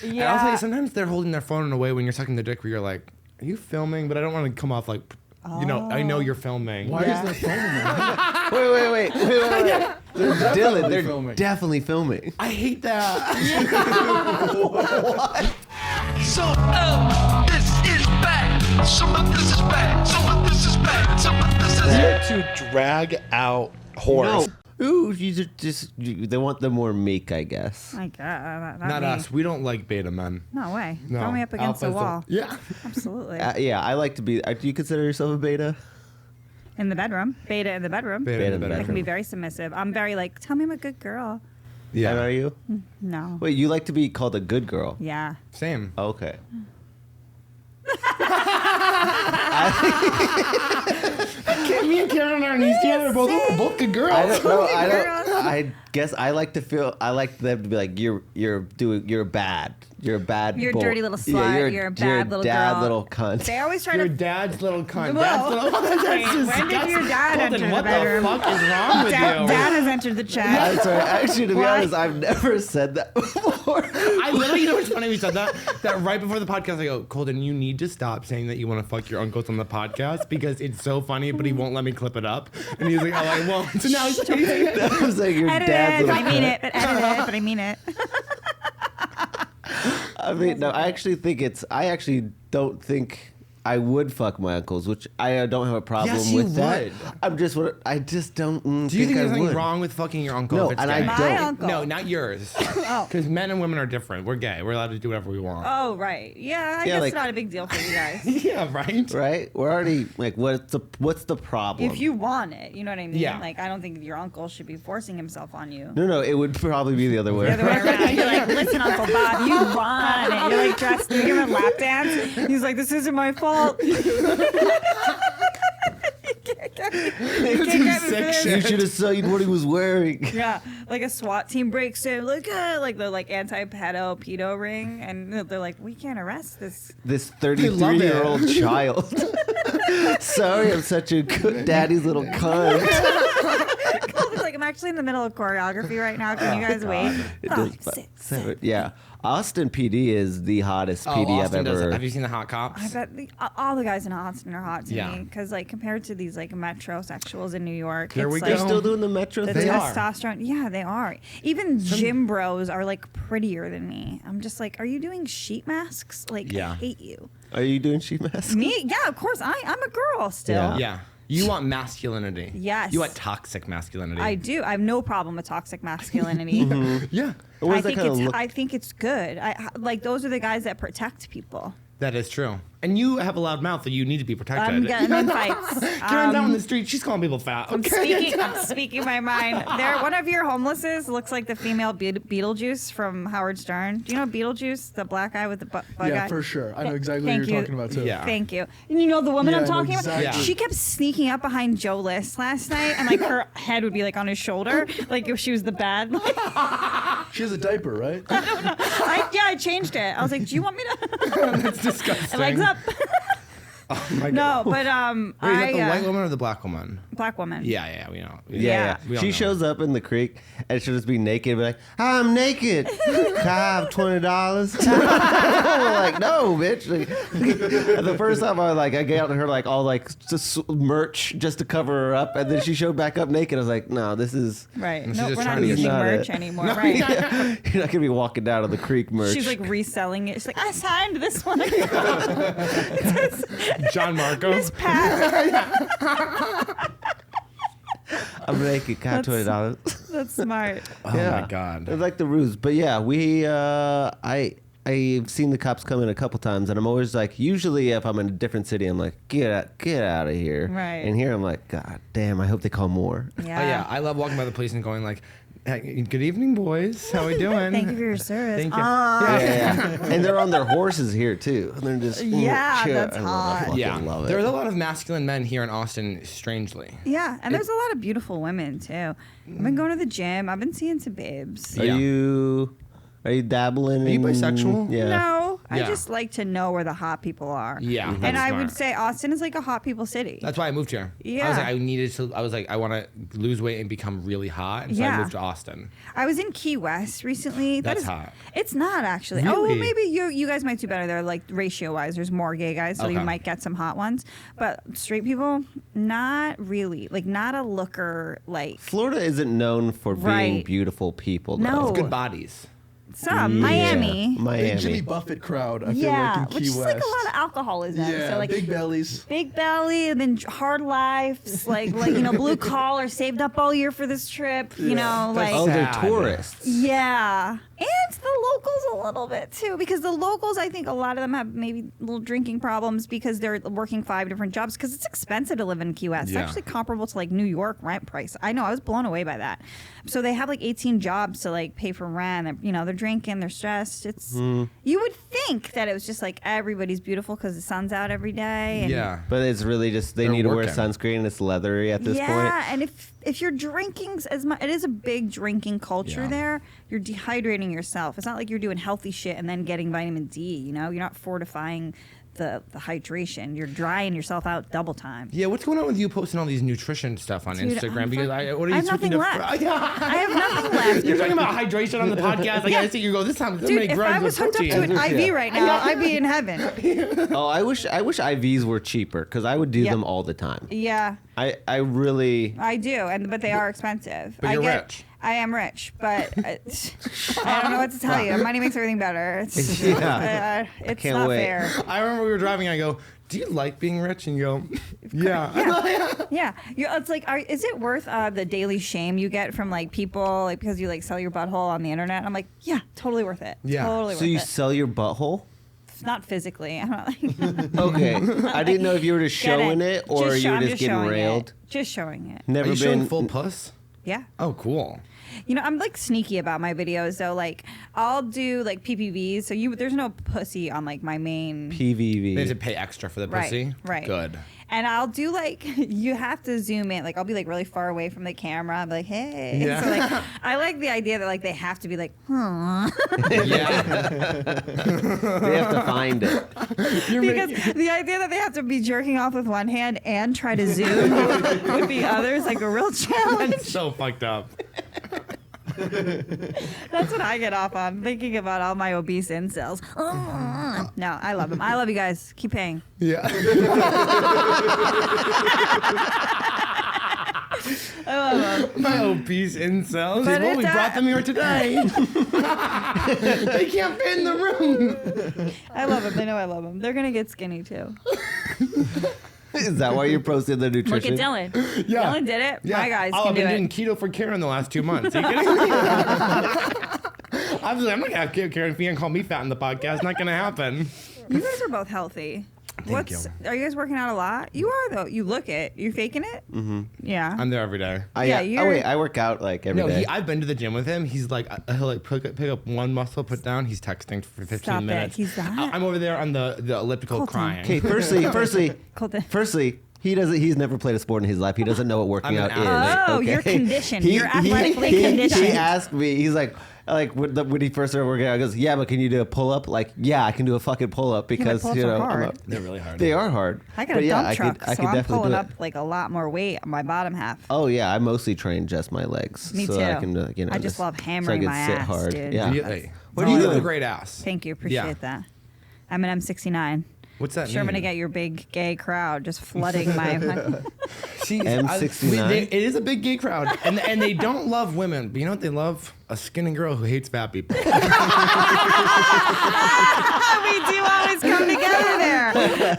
Yeah. And I'll tell you, sometimes they're holding their phone in a way when you're sucking the dick where you're like, are you filming? But I don't want to come off like, I know you're filming. Why is there phone in there? Wait. Dylan, they're definitely filming. I hate that. What? So, this is bad. Some of this is bad. Some of this is bad. Some of this is bad. To drag out horse. No. Ooh, they want them more meek, I guess. My God, Not us. We don't like beta men. No way. No. Throw me up against the Alphas wall. Yeah. Absolutely. Yeah, I like to be. Do you consider yourself a beta? In the bedroom. Beta in the bedroom. Beta in the I can bedroom. be very submissive. I'm very like, tell me I'm a good girl. Yeah. And are you? No. Wait, you like to be called a good girl? Yeah. Same. Okay. Me and Kerryn on our knees together. Both good girls. I don't know. Girls. I guess I like to feel. I like them to be like you're bad. You're a bad. You're a boy. dirty little slut. You're a bad little dad girl. little cunt. They always try Your to. dad's little cunt. Whoa. Dad's little When did your dad Colton, enter what the bedroom? the fuck is wrong with Dad you? has entered the chat. That's right. Actually, to be Why? honest, I've never said that before. I literally, you know what's funny? We said that right before the podcast. I go, Colton, you need to stop saying that you want to fuck your uncles on the podcast because it's so funny, but he won't let me clip it up. And he's like, oh, I won't. So now he's saying it. That was like your Edit dad's it. little I mean cunt. it, but edit it, but I mean it. I mean, no, I actually don't think I would fuck my uncles, which I don't have a problem Yes, you with that. would. I just don't Do you think think I there's something would. wrong with fucking your uncle? No, if it's and gay? I My don't. uncle. No, not yours. Oh. Because men and women are different. We're gay. We're allowed to do whatever we want. Oh, right. Yeah, I guess like- it's not a big deal for you guys. Yeah, right? Right? We're already like, what's the problem? If you want it, you know what I mean? Yeah. Like, I don't think your uncle should be forcing himself on you. No, it would probably be the other way. The other way around. You're like, listen, Uncle Bob, you want it. You're like dressed, you give him a lap dance. He's like, this isn't my fault. You should have seen what he was wearing. Yeah, like a SWAT team breaks in, like the anti-pedo ring, and they're like, we can't arrest this. This love 33-year-old child. Sorry, I'm such a good daddy's little cunt. It's like, I'm actually in the middle of choreography right now. Can you guys wait? It 5, does- 6, 7. Yeah. Austin PD is the hottest PD Austin I've does ever. it. Have you seen the Hot Cops? I bet all the guys in Austin are hot to Yeah. me because, like, compared to these like metrosexuals in New York, There it's we like They're go. still doing the Metro the thing. They are. testosterone. Yeah, they are. Even gym bros are like prettier than me. I'm just like, are you doing sheet masks? Like, Yeah. I hate you. Are you doing sheet masks? Me? Yeah, of course. I'm a girl still. Yeah. You want masculinity. Yes. You want toxic masculinity. I do. I have no problem with toxic masculinity. Yeah. What I does that think kind of it's look? I think it's good. I like those are the guys that protect people. That is true. And you have a loud mouth, so you need to be protected. I'm getting in fights. Karen's out on the street. She's calling people fat. I'm Okay. speaking my mind. One of your homelesses looks like the female Beetlejuice from Howard Stern. Do you know Beetlejuice, the black guy with the bug Yeah, eye? for sure. I know exactly Thank what you're you. talking about, too. Yeah. Thank you. And you know the woman Yeah, I'm I know talking exactly. about? Yeah. She kept sneaking up behind Joe List last night, and like her head would be like on his shoulder, like if she was the bad. She has a diaper, right? I changed it. I was like, do you want me to? That's disgusting. Legs up. Oh my No, God. but Wait, is that the white woman or the black woman? black woman. Yeah, we know. Yeah. We all She know. shows up in the creek and she'll just be naked and be like, I'm naked. Can I have $20? We're like, no, bitch. Like, and the first time I got her like all like just merch just to cover her up. And then she showed back up naked. I was like, no, this is. Right. she's No, just we're not trying to- using Not merch it. anymore. Right. You're not going to be walking down to the creek merch. She's like reselling it. She's like, I signed this one. John Marco. Miss Pat. I'm naked. Can I have $20? That's smart. Oh my God. It's like the ruse. But yeah, I've seen the cops come in a couple times, and I'm always like, usually if I'm in a different city, I'm like, get out of here. Right. And here I'm like, God damn, I hope they call more. Yeah. Oh yeah, I love walking by the police and going like, hey, "Good evening, boys. How we doing?" Thank you for your service. Thank you. Yeah. And they're on their horses here too. And they're just Yeah, chill. that's I hot. fucking Yeah, love it. there's a lot of masculine men here in Austin. Strangely, Yeah, and there's a lot of beautiful women too. I've been going to the gym. I've been seeing some babes. Are Yeah. you dabbling? Are you in- bisexual? Yeah. No, I Yeah. just like to know where the hot people are. Yeah, And that's I smart. would say Austin is like a hot people city. That's why I moved here. I Yeah. was like, I want to lose weight and become really hot. And so I Yeah. moved to Austin. I was in Key West recently. That's is hot. It's not actually. Oh, well, Really? maybe you guys might do better there, like ratio wise. There's more gay guys, so you Okay. might get some hot ones. But straight people, not really. Like not a looker. Like Florida isn't known for being Right. beautiful people. Though. No. Good bodies. some Yeah. Miami. Big Jimmy Miami. Buffett crowd. I feel Yeah, like in which Key is West. like a lot of alcoholism. Yeah, so like big bellies. big belly and then hard lives, like blue collar, saved up all year for this trip. You know, That's like Oh, they're Sad. tourists. yeah, and the locals a little bit too, because the locals, I think a lot of them have maybe little drinking problems because they're working 5 different jobs because it's expensive to live in Key West. Yeah. It's actually comparable to like New York rent price. I know, I was blown away by that. So they have like 18 jobs to like pay for rent. They're drinking, they're stressed. It's you would think that it was just like everybody's beautiful because the sun's out every day. And Yeah. But it's really just they They're need to wear working. sunscreen. It's leathery at this point. Yeah, and if you're drinking as much, it is a big drinking culture Yeah. there. You're dehydrating yourself. It's not like you're doing healthy shit and then getting vitamin D. You're not fortifying the hydration. You're drying yourself out double time. Yeah, what's going on with you posting all these nutrition stuff on Dude, Instagram? I'm Because fucking- what are you I have switching nothing to? left. I have nothing left. You're talking about hydration on the podcast. Like I see you go this time. So Dude, many if grams I was of hooked up protein. to an IV right now, I'd be in heaven. Oh, I wish IVs were cheaper because I would do Yep. them all the time. Yeah, I really. I do, but they are expensive. But you're I rich. I am rich, but I don't know what to tell you. Money makes everything better. It's, Yeah. it's Can't not wait. fair. I remember we were driving and I go, do you like being rich? And you go, yeah. Yeah, it's like, is it worth the daily shame you get from like people like because you like sell your butthole on the internet? I'm like, yeah, totally worth it. Yeah. Totally So worth you it. sell your butthole? Not physically. I'm not like Okay. I didn't know if you were just Get showing it or you were I'm just getting showing railed. It. Just showing it. Are Never you showing been full puss? Yeah. Oh, cool. I'm like sneaky about my videos though. Like I'll do like PPVs. So there's no pussy on like my main. They have to PVV. pay extra for the Right, pussy? right. Good. And I'll do like you have to zoom in. Like I'll be like really far away from the camera. I'm like, hey. Yeah. So like I like the idea that like they have to be like, Yeah. They have to find it. because the idea that they have to be jerking off with one hand and try to zoom with the other is like a real challenge. That's so fucked up. That's what I get off on, thinking about all my obese incels. No, I love them. I love you guys. Keep paying. Yeah. I love them. My obese incels. But Well, it we does- brought them here today. They can't fit in the room. I love them. They know I love them. They're gonna get skinny too. Is that why you're posting the Look nutrition? at Dylan. Yeah. Dylan did it. My guys Oh, can I've do been it. doing keto for Kerryn the last 2 months. Are you kidding me? I'm not gonna have Kerryn Feehan call me fat in the podcast. Not gonna happen. You guys are both healthy. Thank you. Are you guys working out a lot? You are though. You look it. You're faking it. Mm-hmm. Yeah. I'm there every day. Yeah, Oh you're- wait, I work out like every day. I've been to the gym with him. He's like, he'll like pick up one muscle, put down. He's texting for 15 Stop it. minutes. He's that? I'm over there on the elliptical Colton. crying. Okay, Colton. firstly, he's never played a sport in his life. He doesn't know what working I'm an out is. athlete. Oh, okay? you're conditioned. You're athletically He conditioned. asked me, he's like when he first started working out, he goes, yeah, but can you do a pull up? Like, yeah, I can do a fucking pull up because pull-ups you know are I'm hard. They're really hard. they are hard. I got But a yeah, dump truck, I so could I'm definitely pulling do up it. like a lot more weight on my bottom half. Oh yeah, I mostly train just my legs. Me so too. I can, I just love hammering so I my can sit ass, hard. dude. Yeah. Really? What No, are you you have a doing? great ass. Thank you. Appreciate Yeah. that. I'm an M69. What's that Sure, I'm mean? gonna get your big gay crowd just flooding my. See, M69? it is a big gay crowd, and they don't love women. But you know what they love? A skinny girl who hates fat people. We do always come together there.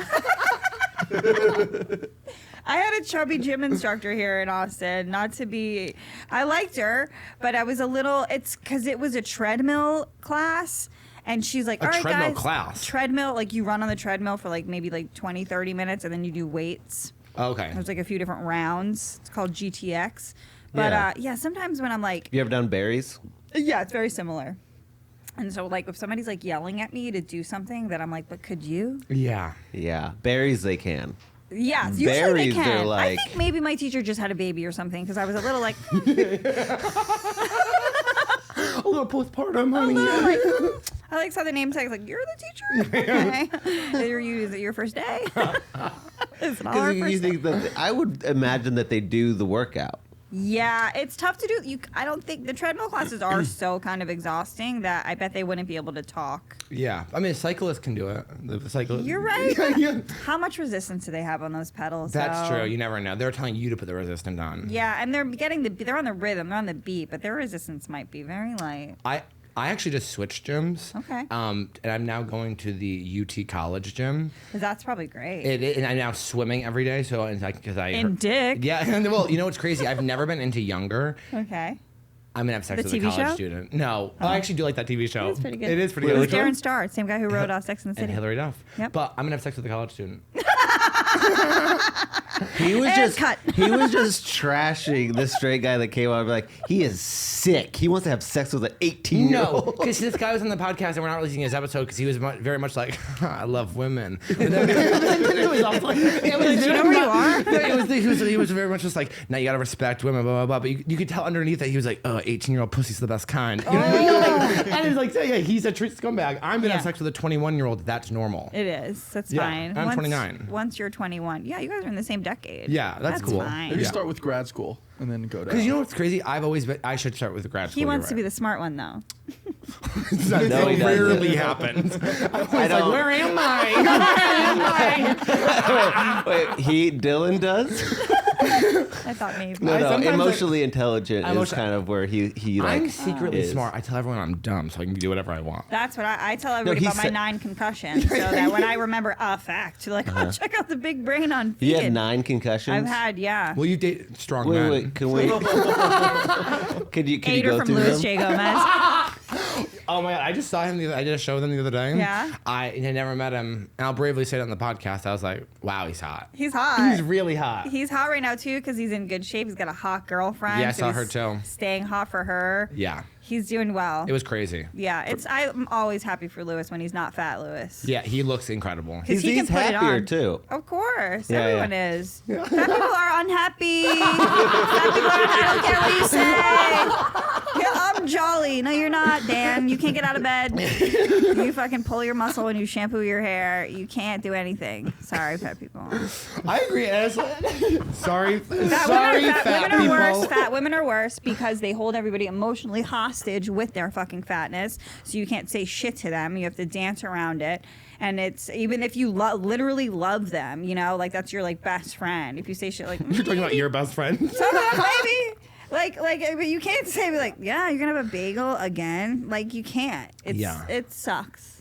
I had a chubby gym instructor here in Austin. Not to be, I liked her, but I was a little. It's because it was a treadmill class. And she's like, all right, treadmill guys. class? Treadmill, like you run on the treadmill for like maybe like 20, 30 minutes and then you do weights. Okay. There's like a few different rounds. It's called GTX. But Yeah. sometimes when I'm like, You ever done berries? yeah, it's very similar. And so like if somebody's like yelling at me to do something that I'm like, but could you? Yeah. Yeah, berries they can. Yeah, usually Berries, they they're can. like- I think maybe my teacher just had a baby or something because I was a little like, A little postpartum, honey. I like saw the name tag. Like, you're the teacher. Okay. Is it your first day? It's not our Because first you day. think that I would imagine that they do the workout. Yeah, it's tough to do. I don't think the treadmill classes are so kind of exhausting that I bet they wouldn't be able to talk. Yeah, I mean, a cyclist can do it. The cyclist. You're right. Yeah. How much resistance do they have on those pedals? That's though? true. You never know. They're telling you to put the resistance on. Yeah, and they're on the rhythm, they're on the beat, but their resistance might be very light. I actually just switched gyms. Okay. And I'm now going to the UT College gym. 'Cause that's probably great. And I'm now swimming every day. So because I In dick. Yeah. And well, you know what's crazy? I've never been into younger. Okay. I'm gonna have sex The with a TV college show? student. No, I actually do like that TV show. It's pretty good. It is pretty It good. was Which one? Darren Star, same guy who wrote Sex and the And City. Hillary Duff. Yep. But I'm gonna have sex with a college student. He was And just cut. he was just trashing this straight guy that came on. Like, he is sick. He wants to have sex with an 18-year-old. No, because this guy was on the podcast and we're not releasing his episode because he was very much like, I love women. And then it was awful. It was, You know where you are? He was very much just like, now you gotta respect women, blah, blah, blah. But you could tell underneath that he was like, 18-year-old pussy's the best kind. You know what I mean? And it's like, yeah, he's a true scumbag. I'm gonna have sex with a 21-year-old. That's normal. It is. That's Yeah, fine. I'm 29. Once you're 21. Yeah, you guys are in the same decade. Yeah, that's cool. Fine. Maybe Yeah. start with grad school and then go down. Because you know what's crazy? I've always been, I should start with grad school. He wants to be the smart one, though. That No, he doesn't. rarely happens. I was like, don't. where am I? Wait, Dylan does? I thought maybe. No, sometimes emotionally intelligent is Emotion- kind of where he like. I'm secretly is. smart. I tell everyone I'm dumb, so I can do whatever I want. That's what I tell everybody he about my said- 9 concussions, so that when I remember a fact, you're like, oh, check out the big brain on You Feehan. had 9 concussions. I've had, yeah. Will you date strong men? Wait, can we? Could you Aider go from through Louis them? J. Gomez. Oh my god! I just saw him. I did a show with him the other day. Yeah? I had never met him, and I'll bravely say it on the podcast. I was like, "Wow, he's hot. He's hot. He's really hot." He's hot right now, too, because he's in good shape. He's got a hot girlfriend. Yeah, I so saw her, he's too. Staying hot for her. Yeah, He's doing well. it was crazy. Yeah, I'm always happy for Louis when he's not fat Louis. Yeah, he looks incredible. 'Cause he can He's put it happier on. too. Of course. Yeah, Everyone yeah. is. Fat people are unhappy. Fat people are, I don't care what you say. Yeah, I'm jolly. No, you're not, Dan. You can't get out of bed. You fucking pull your muscle when you shampoo your hair. You can't do anything. Sorry, fat people. I agree. Sorry, Women fat are people. worse. Fat women are worse because they hold everybody emotionally hostage with their fucking fatness. So you can't say shit to them. You have to dance around it. And it's even if you literally love them, you know, like that's your like best friend. If you say shit like You're talking about your best friend. maybe. Like, but you can't say like, yeah, you're gonna have a bagel again. Like, you can't. It sucks.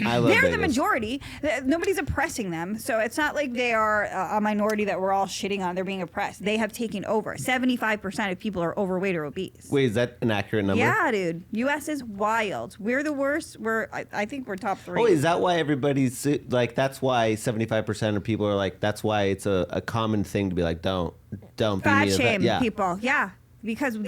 I love They're the bagels. majority. Nobody's oppressing them, so it's not like they are a minority that we're all shitting on. They're being oppressed. They have taken over. 75% of people are overweight or obese. Wait, is that an accurate number? Yeah, dude. U.S. is wild. We're the worst. I think we're top 3. Oh, is that why everybody's like? That's why 75% of people are like. That's why it's a common thing to be like, don't be fat me. shame Yeah. people. Yeah. Because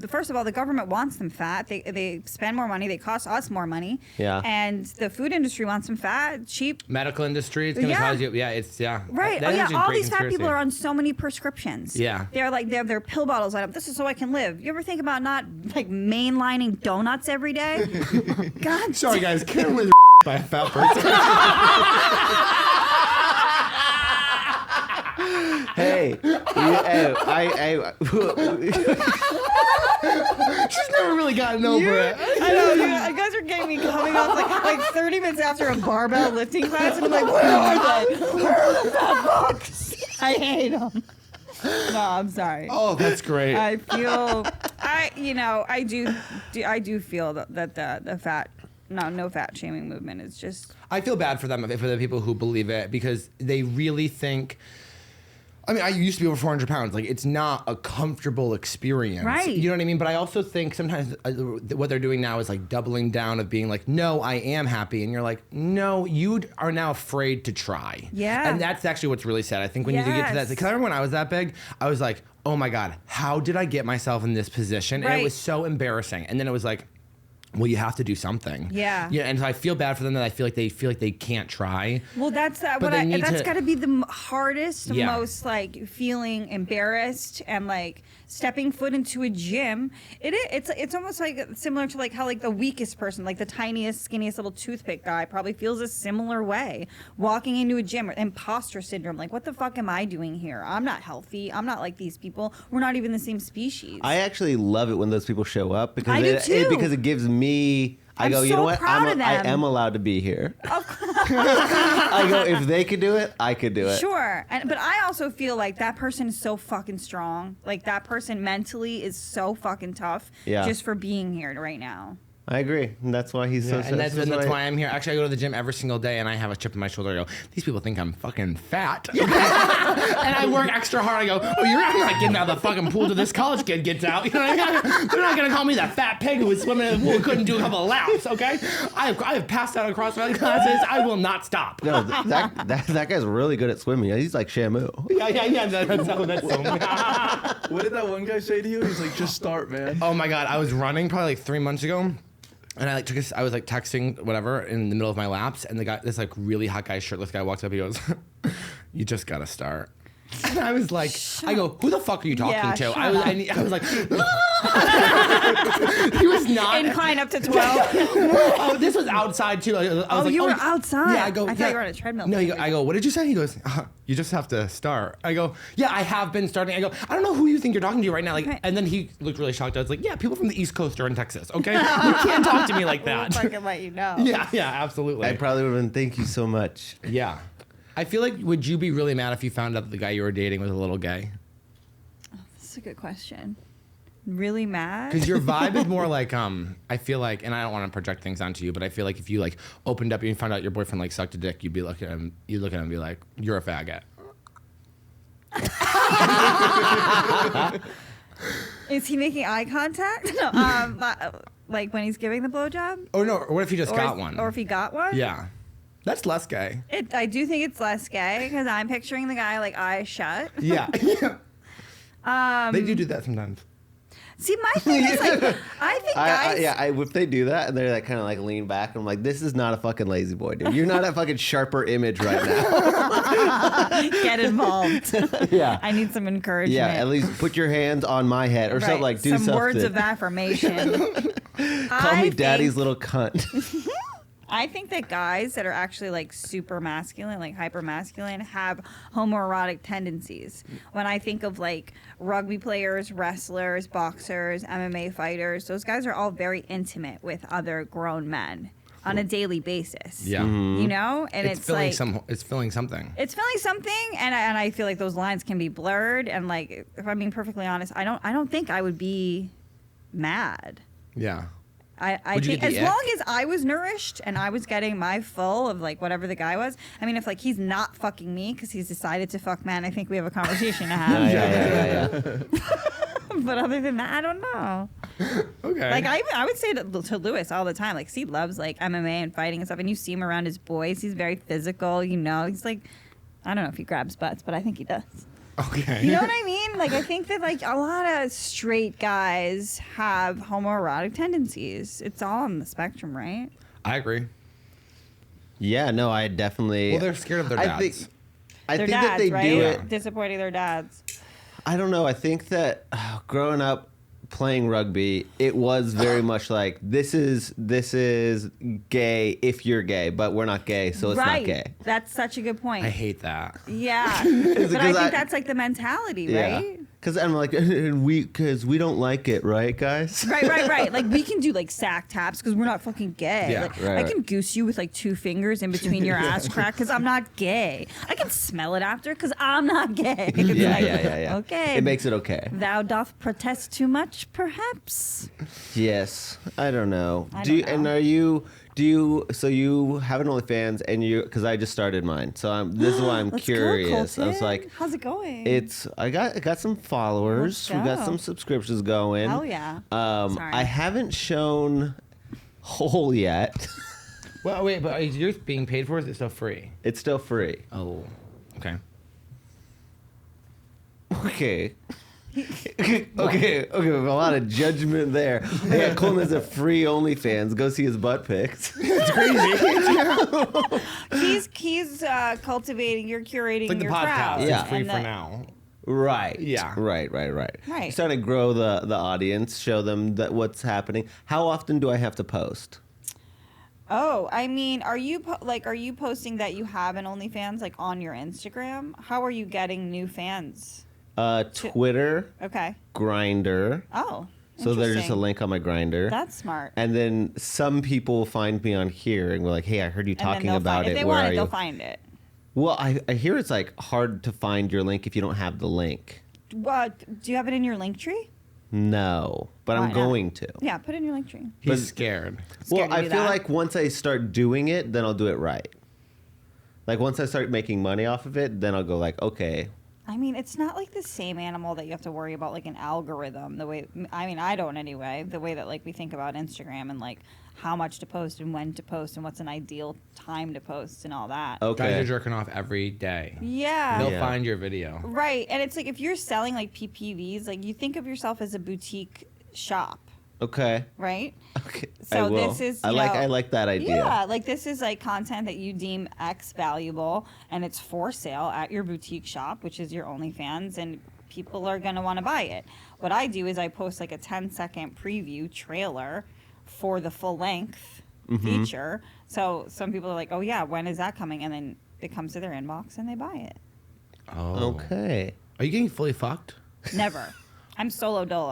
first of all, the government wants them fat. They spend more money. They cost us more money. Yeah. And the food industry wants them fat, cheap. Medical industry. It's gonna Yeah. cause you. Yeah, it's yeah. Right. That Oh is yeah. a All great these fat conspiracy. people are on so many prescriptions. Yeah. They're like they have their pill bottles lined up. This is so I can live. You ever think about not like mainlining donuts every day? God. Sorry, guys. Kerryn was by a fat person. Hey, She's never really gotten over it. I know you guys are getting me coming off like 30 minutes after a barbell lifting class, and I'm like, where are they? Where are the fat fucks? I hate them. No, I'm sorry. Oh, that's great. I feel, I do feel that the fat, no fat shaming movement is just. I feel bad for them, for the people who believe it, because they really think. I mean, I used to be over 400 pounds. Like, it's not a comfortable experience. Right. You know what I mean? But I also think sometimes what they're doing now is like doubling down of being like, no, I am happy. And you're like, no, you are now afraid to try. Yeah. And that's actually what's really sad. I think when you get to that, Yes. because I remember when I was that big, I was like, oh my God, how did I get myself in this position? And Right. it was so embarrassing. And then it was like, well, you have to do something. Yeah. Yeah, and so I feel bad for them that I feel like they can't try. Well, that's But what they need that's to- got to be the hardest, Yeah. most like feeling embarrassed and like stepping foot into a gym. It's almost like similar to like how like the weakest person, like the tiniest, skinniest little toothpick guy, probably feels a similar way walking into a gym. Or imposter syndrome. Like, what the fuck am I doing here? I'm not healthy. I'm not like these people. We're not even the same species. I actually love it when those people show up because I do too. because it gives me. I I'm go, you so know what? proud of I them. am allowed to be here. I go, if they could do it, I could do it. Sure, but I also feel like that person is so fucking strong. Like that person mentally is so fucking tough. Yeah. Just for being here right now. I agree. And that's why he's so. And that's why I'm here. Actually, I go to the gym every single day, and I have a chip on my shoulder. I go, these people think I'm fucking fat. and I work extra hard. I go, oh, I'm not getting out of the fucking pool till this college kid gets out. You know what I mean? They're not going to call me that fat pig who was swimming in the pool and couldn't do a couple of laps, okay? I have passed out across my classes. I will not stop. No, that guy's really good at swimming. He's like Shamu. Yeah. That's so What did that one guy say to you? He's like, just start, man. Oh my God, I was running probably like 3 months ago. And I was like texting whatever in the middle of my laps, and the guy, this like really hot guy, shirtless guy, walks up. He goes, "You just gotta start." And I was like, I go, "Who the fuck are you talking to?" I was like, he was not Incline up to 12. Oh, this was outside too. I was like, you were outside. Yeah, I go. I thought you were on a treadmill. No, I go. What did you say? He goes, "You just have to start." I go, "Yeah, I have been starting." I go, "I don't know who you think you're talking to right now." Like, Okay. and then he looked really shocked. I was like, "Yeah, people from the East Coast are in Texas. Okay, you can't talk to me like We'll that." fucking let you know. Yeah, absolutely. I probably would have been. Thank you so much. Yeah. I feel like, would you be really mad if you found out that the guy you were dating was a little gay? That's a good question. Really mad? Because your vibe is more like, I feel like, and I don't want to project things onto you, but I feel like if you like opened up and you found out your boyfriend like sucked a dick, you'd look at him and be like, you're a faggot. Is he making eye contact? No. Like when he's giving the blowjob? Oh no, or what if he just Or got if- one? Or if he got one? Yeah. That's less gay. I do think it's less gay because I'm picturing the guy like eyes shut. Yeah. They do that sometimes. See, my thing is like, I think guys. If they do that and they're like kind of like lean back, I'm like, this is not a fucking lazy boy, dude. You're not a fucking sharper image right now. Get involved. Yeah. I need some encouragement. Yeah, at least put your hands on my head or something like do some something. words of affirmation. Call me daddy's little cunt. I think that guys that are actually like super masculine, like hyper masculine, have homoerotic tendencies. When I think of like rugby players, wrestlers, boxers, MMA fighters, those guys are all very intimate with other grown men on a daily basis. Yeah. You know? And it's filling like it's filling something. it's filling something, and I feel like those lines can be blurred. And like, if I'm being perfectly honest, I don't think I would be mad. Yeah. I Would you think get as the long as I was nourished and I was getting my full of like whatever the guy was. I mean, if like he's not fucking me because he's decided to fuck man, I think we have a conversation to have. Yeah. But other than that, I don't know. Okay. Like I would say to Lewis all the time, like, he loves like MMA and fighting and stuff, and you see him around his boys. He's very physical, you know. He's like, I don't know if he grabs butts, but I think he does. Okay. You know what I mean? Like, I think that like a lot of straight guys have homoerotic tendencies. It's all on the spectrum, right? I agree. Yeah, no, I definitely. Well, they're scared of their dads. I Their think dads, that they right? do it. Disappointing their dads. I don't know. I think that growing up playing rugby, it was very much like this is gay if you're gay, but we're not gay, so it's right. not gay. That's such a good point. I hate that. Yeah. But I because think that's like the mentality, right? Because I'm like, because we don't like it, right, guys? Right. Like, we can do like sack taps because we're not fucking gay. Yeah. Like, Right. I can goose you with like 2 fingers in between your ass crack because I'm not gay. I can smell it after because I'm not gay. It's like, Yeah. Okay. It makes it okay. Thou doth protest too much, perhaps. Yes. I don't know. I Do you, don't and know. are you? Do you? So you have an OnlyFans, and you? Because I just started mine, so this is why I'm Let's curious. Go, I was Colton. like, how's it going? I got some followers. Let's We got go. some subscriptions going. Hell yeah. Sorry. I haven't shown whole yet. Well, wait, but is yours being paid for? Or is it still free? It's still free. Oh, okay. Okay. Okay, we have a lot of judgment there. Yeah, Colton has a free OnlyFans. Go see his butt pics. It's crazy. He's cultivating. You're curating It's like the your podcast. crowd. It's Yeah. free And for the- now. Right. Yeah. Right. Right. He's trying to grow the audience, show them that what's happening. How often do I have to post? Oh, I mean, are you posting that you have an OnlyFans like on your Instagram? How are you getting new fans? Twitter, Okay. Grinder. Oh. So there's just a interesting. link on my Grinder. That's smart. And then some people find me on here and we're like, hey, I heard you And then talking they'll about find, it. If they Where want are it, they'll you? find it. Well, I hear it's like hard to find your link if you don't have the link. Do you have it in your link tree? No, but Why I'm not? going to. Yeah, put it in your link tree. He's scared. Scared Well, to I do feel that. like once I start doing it, then I'll do it right. Like once I start making money off of it, then I'll go like, okay. I mean, it's not like the same animal that you have to worry about like an algorithm. The way, I mean, I don't anyway. The way that like we think about Instagram and like how much to post and when to post and what's an ideal time to post and all that. Guys Okay. are jerking off every day. Yeah. They'll Yeah. find your video. Right. And it's like if you're selling like PPVs, like you think of yourself as a boutique shop, Okay. right? Okay. So I will. this is, I you like know- I like that idea. Yeah, like this is like content that you deem X valuable and it's for sale at your boutique shop, which is your OnlyFans, and people are going to want to buy it. What I do is I post like a 10-second preview trailer for the full length feature. So some people are like, oh yeah, when is that coming? And then it comes to their inbox and they buy it. Oh. Okay. Are you getting fully fucked? Never. I'm solo dolo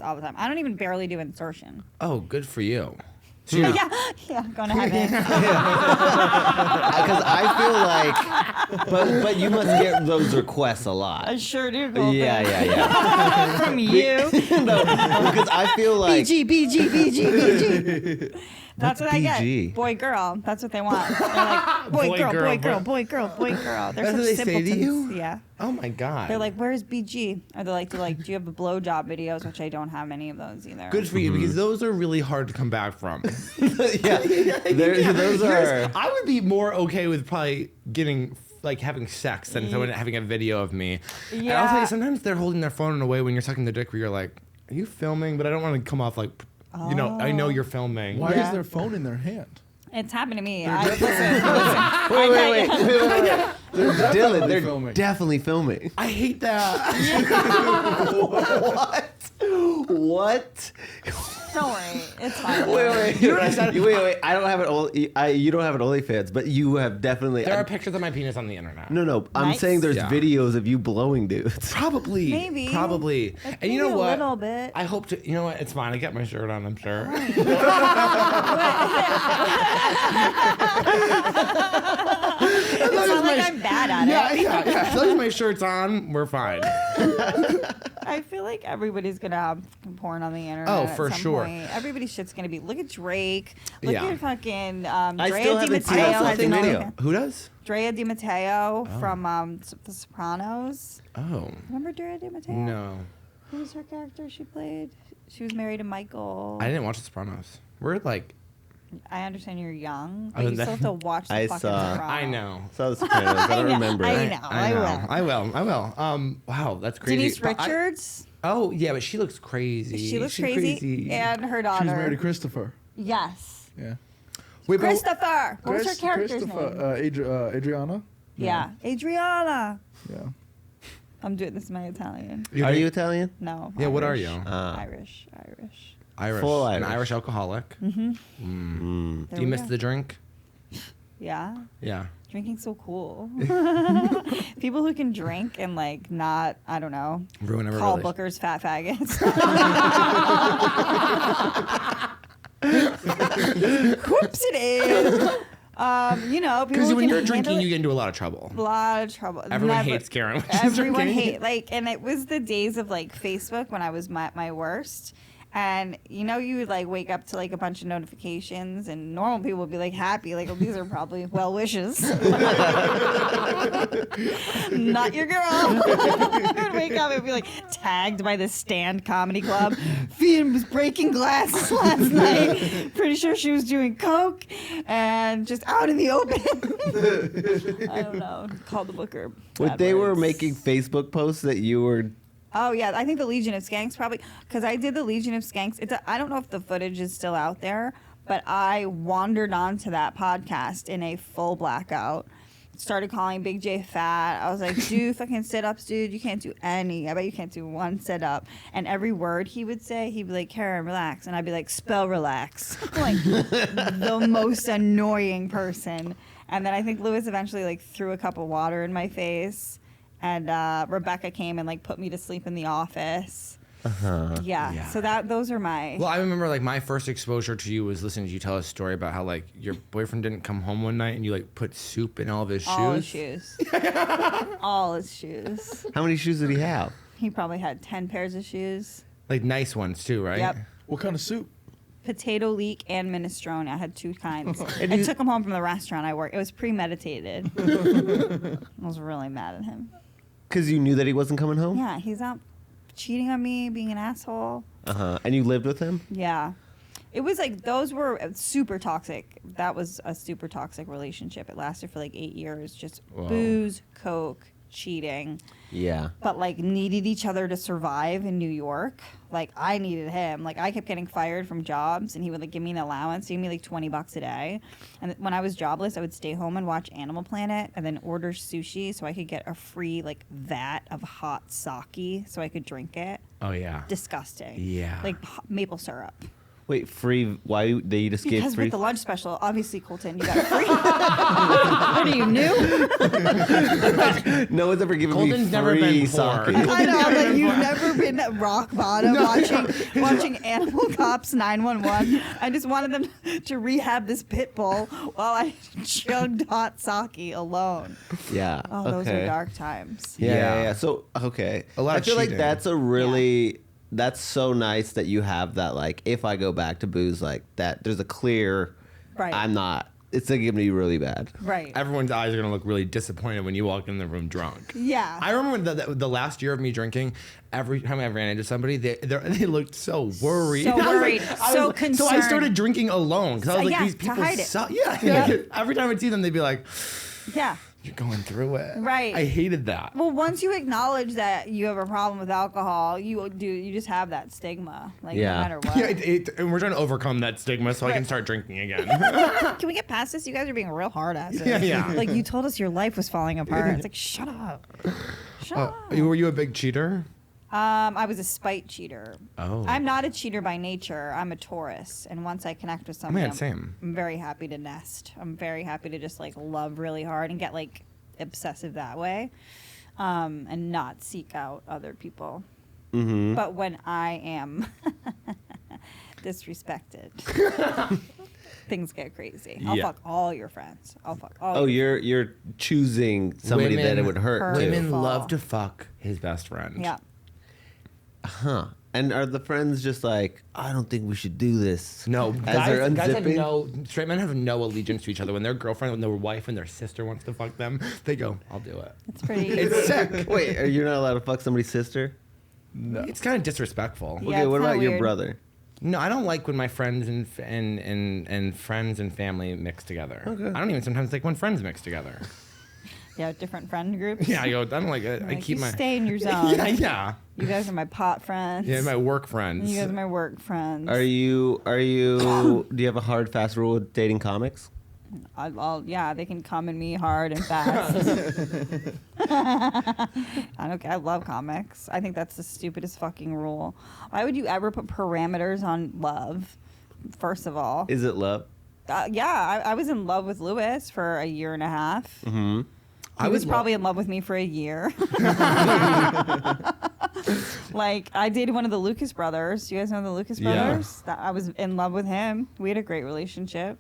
all the time. I don't even barely do insertion. Oh, good for you. Yeah, going to heaven. Because I feel like, but you must get those requests a lot. I sure do. Colton. Yeah. From you. No, because I feel like BG. That's what I BG? get. Boy, girl. That's what they want. They're like, boy, Boy, girl, girl, boy, boy. girl, boy, girl, boy, girl. They're That's such what they say to simpletons. you? Yeah. Oh my god. They're like, where's BG? Or they're like, do you have a blowjob videos? Which I don't have any of those either. good for you because those are really hard to come back from. yeah, those are. I would be more okay with probably getting like having sex than someone having a video of me. And I'll tell Yeah. you, sometimes they're holding their phone in a way when you're sucking the dick where you're like, are you filming? But I don't want to come off like, you know, I know you're filming. Why Yeah. is their phone in their hand? It's happened to me. They're Wait. Dylan, they're filming. definitely filming. I hate that. What? Don't worry. It's fine. Wait. Wait. I don't have an you don't have an OnlyFans, but you have definitely. There are pictures of my penis on the internet. No. I'm Nice. saying there's Yeah. videos of you blowing dudes. Probably. Maybe. Probably. Like, And you know maybe a what? little bit. I hope to. You know what? It's fine. I got my shirt on. I'm sure. It's not like I'm bad at it. Yeah. As long as my shirt's on, we're fine. I feel like everybody's gonna have porn on the internet. Oh, at for some sure. point. Everybody's shit's gonna be. Look at Drake. Look Yeah. at fucking I Drea still Di haven't seen Matteo that has fucking an video. OnlyFans. Who does? Drea Di Matteo from The Sopranos. Oh. Remember Drea Di Matteo? No. Who was her character she played? She was married to Michael. I didn't watch The Sopranos. We're like, I understand you're young, Oh, but you that- still have to watch the I fucking saw- Sopranos. I know. So The Sopranos. I don't know, remember. I it. know. I will. I will. Wow, that's crazy. Denise But Richards. oh yeah, but she looks crazy. She looks She's crazy. And her daughter. She's married to Christopher. Yes. Yeah. Wait, but Christopher. What was her character's Christopher, name? Adriana. Yeah. Adriana. Yeah. I'm doing this in my Italian. Are you Italian? No. Yeah, what are Irish. you? Irish. Irish. Full An Irish. Irish alcoholic. There Do you we miss go. the drink? Yeah. Yeah. Drinking's so cool. People who can drink and like not, I don't know, Ruin every call relationship. bookers fat faggots. Whoops, it is. You know, people Because who when can you're handle drinking, it- you get into a lot of trouble. a lot of trouble. Everyone Never- hates Kerryn when she's Everyone drinking. hate like, and it was the days of like Facebook when I was my worst. And you know, you would like wake up to like a bunch of notifications, and normal people would be like happy, like, oh, these are probably well wishes. Not your girl. I would wake up and be like tagged by the Stand Comedy Club. Feehan was breaking glasses last night. Pretty sure she was doing coke and just out in the open. I don't know. Called the booker. When bad they were words. making Facebook posts that you were Oh yeah, I think the Legion of Skanks probably, because I did the Legion of Skanks. I don't know if the footage is still out there, but I wandered onto that podcast in a full blackout. Started calling Big J fat. I was like, do fucking sit-ups, dude. You can't do any. I bet you can't do one sit-up. And every word he would say, he'd be like, Kerryn, relax. And I'd be like, spell relax. Like, the most annoying person. And then I think Lewis eventually, like, threw a cup of water in my face. And Rebecca came and, like, put me to sleep in the office. Yeah. So those are my. Well, I remember like my first exposure to you was listening to you tell a story about how like your boyfriend didn't come home one night and you like put soup in all of his shoes. All his shoes. All his shoes. How many shoes did he have? He probably had 10 pairs of shoes. Like nice ones too, right? Yep. What kind of soup? Potato leek and minestrone. I had 2 kinds. I took him home from the restaurant I worked. It was premeditated. I was really mad at him. Because you knew that he wasn't coming home? Yeah, he's out cheating on me, being an asshole. And you lived with him? Yeah. It was like, those were super toxic. That was a super toxic relationship. It lasted for like 8 years. Just booze, coke, cheating. Yeah. But like needed each other to survive in New York. Like I needed him. Like I kept getting fired from jobs and he would like give me an allowance, give me like $20 a day. And when I was jobless, I would stay home and watch Animal Planet and then order sushi so I could get a free like vat of hot sake so I could drink it. Oh yeah. Disgusting. Yeah. Like maple syrup. Wait, free? Why they just gave Because free? with the lunch special, obviously, Colton, you got free. What are you, new? No one's ever given Colton's me never free been sake. poor. I know, like you've never been at rock bottom watching Animal Cops 911. I just wanted them to rehab this pit bull while I chugged hot sake alone. Yeah. Oh, those are dark times. Yeah. So okay, A lot I of feel like cheating. that's a really that's so nice that you have that. Like, if I go back to booze, like that, there's a clear. Right. I'm not. It's gonna be really bad. Right. Everyone's eyes are gonna look really disappointed when you walk in the room drunk. Yeah. I remember the last year of me drinking. Every time I ran into somebody, they looked so worried. So I was worried, so So I concerned. started drinking alone because I was like, Yeah, these to people hide it. suck. Yeah. Every time I'd see them, they'd be like, Yeah. "You're going through it." Right. I hated that. Well, once you acknowledge that you have a problem with alcohol, you just have that stigma, like Yeah. no matter what. Yeah, and we're trying to overcome that stigma so I can Right. start drinking again. Can we get past this? You guys are being real hard asses. Yeah. Like you told us your life was falling apart. It's like shut up. Shut up. Were you a big cheater? I was a spite cheater. Oh. I'm not a cheater by nature. I'm a Taurus, and once I connect with somebody, same. I'm very happy to nest. I'm very happy to just like love really hard and get like obsessive that way, and not seek out other people. Mm-hmm. But when I am disrespected, things get crazy. I'll Yeah. fuck all your friends. I'll fuck all. Oh, your you're choosing somebody that it would hurt. too. Women Fall. love to fuck his best friend. Yeah. Huh. And are the friends just like, I don't think we should do this? No, As they're guys have unzipping? straight men have no allegiance to each other. When their girlfriend, when their wife and their sister wants to fuck them, they go, "I'll do it." It's pretty. It's sick. Wait, are you not allowed to fuck somebody's sister? No. It's kind of disrespectful. Yeah, Okay, it's what kinda about your weird. brother? No, I don't like when my friends and friends and family mix together. Okay. I don't even sometimes like when friends mix together. Yeah, different friend groups. Yeah, I don't like it. I Like, keep you my stay in your zone. yeah. You guys are my pot friends. Yeah, my work friends. You guys are my work friends. Are you do you have a hard, fast rule with dating comics? Yeah, they can come in me hard and fast. I don't care. I love comics. I think that's the stupidest fucking rule. Why would you ever put parameters on love? First of all, Is it love? yeah, I was in love with Lewis for a year and a half. Mm-hmm. He was probably in love with me for a year. Like, I dated one of the Lucas brothers. Do you guys know the Lucas Yeah. brothers? I was in love with him. We had a great relationship.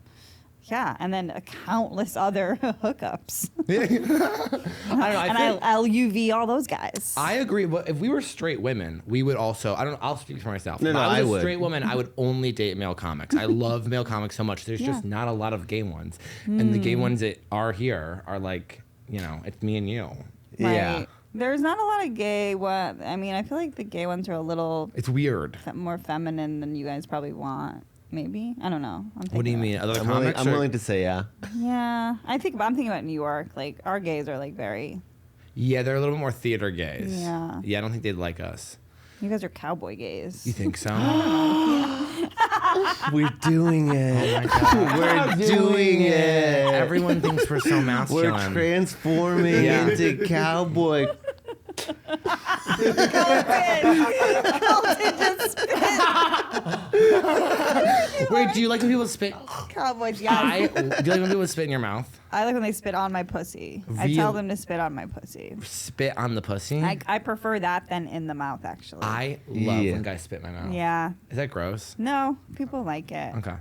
Yeah, and then countless other hookups. I don't know. And I LUV all those guys. I agree, but if we were straight women, we would also. I don't know. I'll speak for myself. No, If no, I was I a would. straight woman, I would only date male comics. I love male comics so much. There's just Yeah. not a lot of gay ones, and the gay ones that are here are like, it's me and you. Yeah. There's not a lot of gay ones. I mean, I feel like the gay ones are a little It's weird. more feminine than you guys probably want. Maybe. I don't know. What do you mean? Other I'm comics? willing to say yeah. Yeah. I'm thinking about New York. Like, our gays are like very... Yeah, they're a little bit more theater gays. Yeah. Yeah, I don't think they'd like us. You guys are cowboy gays. You think so? We're doing it. Oh my God. We're doing it. Everyone thinks we're so masculine. We're transforming Yeah. into cowboy. Wait, do you like when people spit? Cowboys, Do you like when people spit in your mouth? I like when they spit on my pussy. I Real- tell them to spit on my pussy. Spit on the pussy? I prefer that than in the mouth, actually. I love Yeah. when guys spit in my mouth. Yeah. Is that gross? No, people like it. Okay.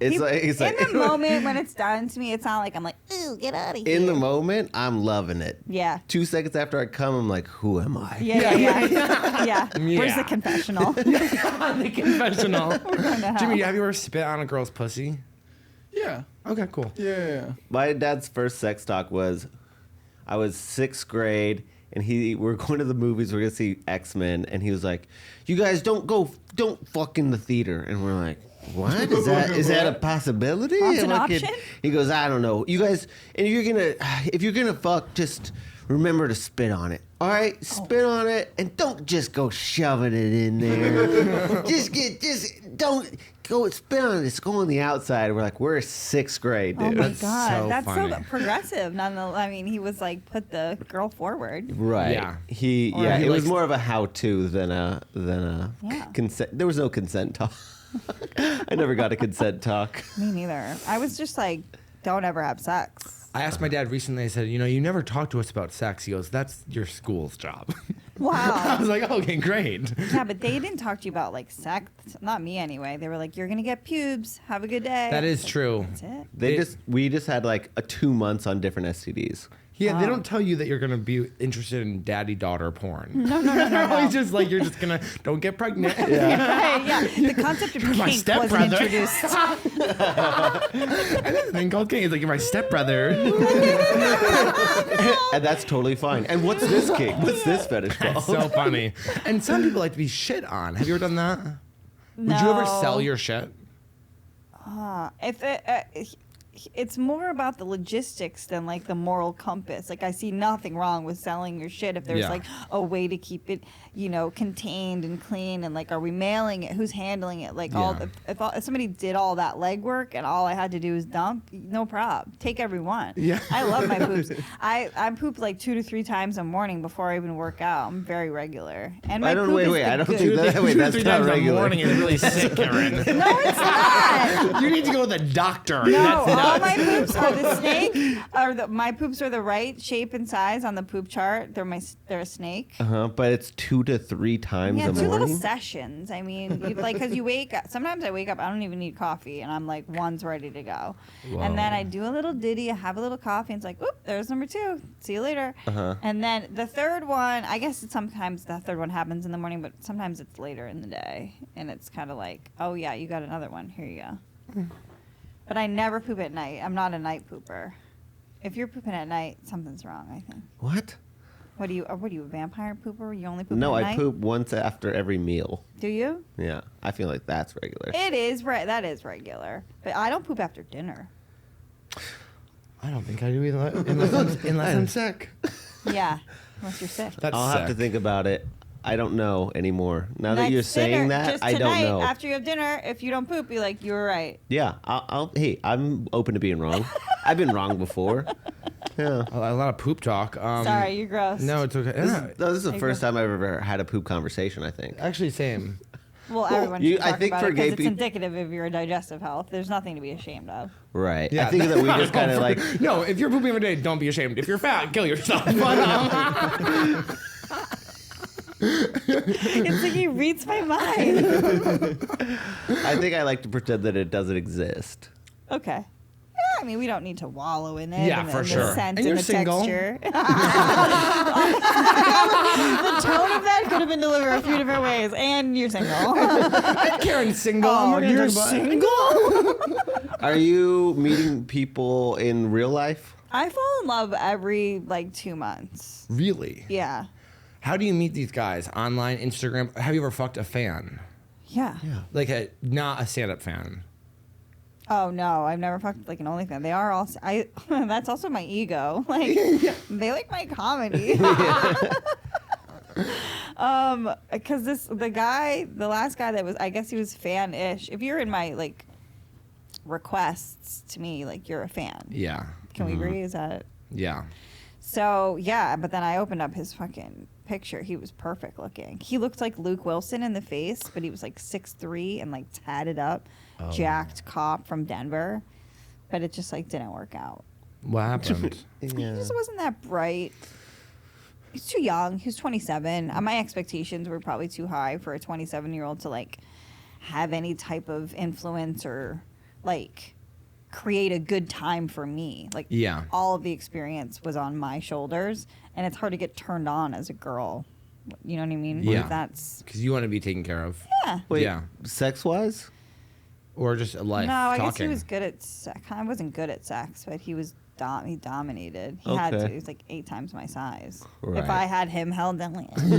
It's like in the moment when it's done to me, it's not like I'm like, ooh, get out of here. in the moment, I'm loving it. Yeah. 2 seconds after I come, I'm like, who am I? Yeah. Yeah. Where's the Yeah. confessional? The confessional. going to hell. Jimmy, have you ever spit on a girl's pussy? Yeah. Okay, cool. Yeah. My dad's first sex talk was, I was 6th grade, and we're going to the movies. We're gonna see X-Men, and he was like, "You guys don't fuck in the theater." And we're like, "What is that a possibility?" That's an And my option? he goes, "I don't know. You guys, and if you're gonna fuck, just remember to spit on it. All right, spit on it, and don't just go shoving it in there. don't go spit on it. Just go on the outside." We're like, we're 6th grade, Oh dude. my That's God. so That's funny. so progressive. I mean, he was like, put the girl forward. Right. Yeah. Or- It was more of a how-to than a Yeah. consent. There was no consent talk. I never got a consent talk. Me neither. I was just like, don't ever have sex. I asked my dad recently, I said, you never talk to us about sex. He goes, that's your school's job. I Wow. was like, okay, great. Yeah, but they didn't talk to you about like sex. Not me anyway. They were like, you're going to get pubes. Have a good day. That is true. That's it. We just had like 2 months on different STDs. Yeah, they Oh. don't tell you that you're going to be interested in daddy-daughter porn. No. They're always just like, you're just going to, don't get pregnant. Right, yeah. The concept of my kink wasn't stepbrother. introduced. I think called king. He's like, you're my stepbrother. And that's totally fine. And what's this kink? What's this fetish called? That's so funny. And some people like to be shit on. Have you ever done that? Would you ever sell your shit? If it's more about the logistics than like the moral compass. Like I see nothing wrong with selling your shit if there's Yeah. like a way to keep it, contained and clean, and like, are we mailing it? Who's handling it? Like Yeah. if somebody did all that legwork and all I had to do is dump, no problem. Take every one. Yeah. I love my poops. I poop like 2 to 3 times a morning before I even work out. I'm very regular. And my I don't poop is wait. the I don't good- think that. Wait, that's 3 not times in the regular. morning is really sick, Kerryn. No, it's not. You need to go to the doctor. No, That's all nuts. my poops are the snake. My poops are the right shape and size on the poop chart. They're a snake. But it's 2 to 3 times Yeah, a 2 little morning. sessions. I mean, because you wake up. Sometimes I wake up, I don't even need coffee, and I'm like, one's ready to go. And then I do a little ditty, I have a little coffee, and it's like, oop, there's number 2. See you later. And then the third one, I guess sometimes the third one happens in the morning, but sometimes it's later in the day, and it's kind of like, oh yeah, you got another one. Here you go. But I never poop at night. I'm not a night pooper. If you're pooping at night, something's wrong, I think. What? What are you, a vampire pooper? You only poop No, at I night? poop once after every meal. Do you? Yeah, I feel like that's regular. It is right. That is regular. But I don't poop after dinner. I don't think I do either. Unless I'm sick. Yeah, unless you're sick. That's I'll have to sick. think about it. I don't know anymore. Now that Next you're saying dinner, that, just I don't tonight, know. After you have dinner, if you don't poop, be like, you were right. Yeah, hey, I'm open to being wrong. I've been wrong before. Yeah. A lot of poop talk. Sorry, you're gross. No, it's okay. This is the you first go. time I've ever had a poop conversation, I think. Actually, same. Well, everyone you- should I talk think about for it because gay it's peop- indicative of your digestive health. There's nothing to be ashamed of. Right. Yeah. I think that we just kind of like, No, if you're pooping every day, don't be ashamed. If you're fat, kill yourself. It's like he reads my mind. I think I like to pretend that it doesn't exist. Okay. Yeah, I mean, we don't need to wallow in it. Yeah, and for the sure. scent And you're the single. texture. The tone of that could have been delivered a few different ways. And you're single. Kerryn's single. Oh, We're gonna you're talk about- single? Are you meeting people in real life? I fall in love every 2 months. Really? Yeah. How do you meet these guys? Online, Instagram? Have you ever fucked a fan? Yeah. Like not a stand-up fan. Oh no, I've never fucked like an OnlyFans. They are also that's also my ego. Like they like my comedy. Because the last guy that was, I guess he was fan-ish. If you're in my like requests to me, like you're a fan. Yeah. Can we agree? Is that? Yeah. So yeah, but then I opened up his fucking picture. He was perfect looking. He looked like Luke Wilson in the face, but he was like 6'3" and like tatted up, jacked cop from Denver. But it just like didn't work out. What happened? He just wasn't that bright. He's too young. He was 27. My expectations were probably too high for a 27-year-old to like have any type of influence or like create a good time for me. Like Yeah. all of the experience was on my shoulders, and it's hard to get turned on as a girl. You know what I mean? Yeah. Like, that's Because you want to be taken care of. yeah. Wait, Yeah. sex-wise? Or just a life. No, I guess talking. he was good at sex. I wasn't good at sex, but he was he dominated. He had to. Okay. He was like 8 times my size. Right. If I had him held, then like, you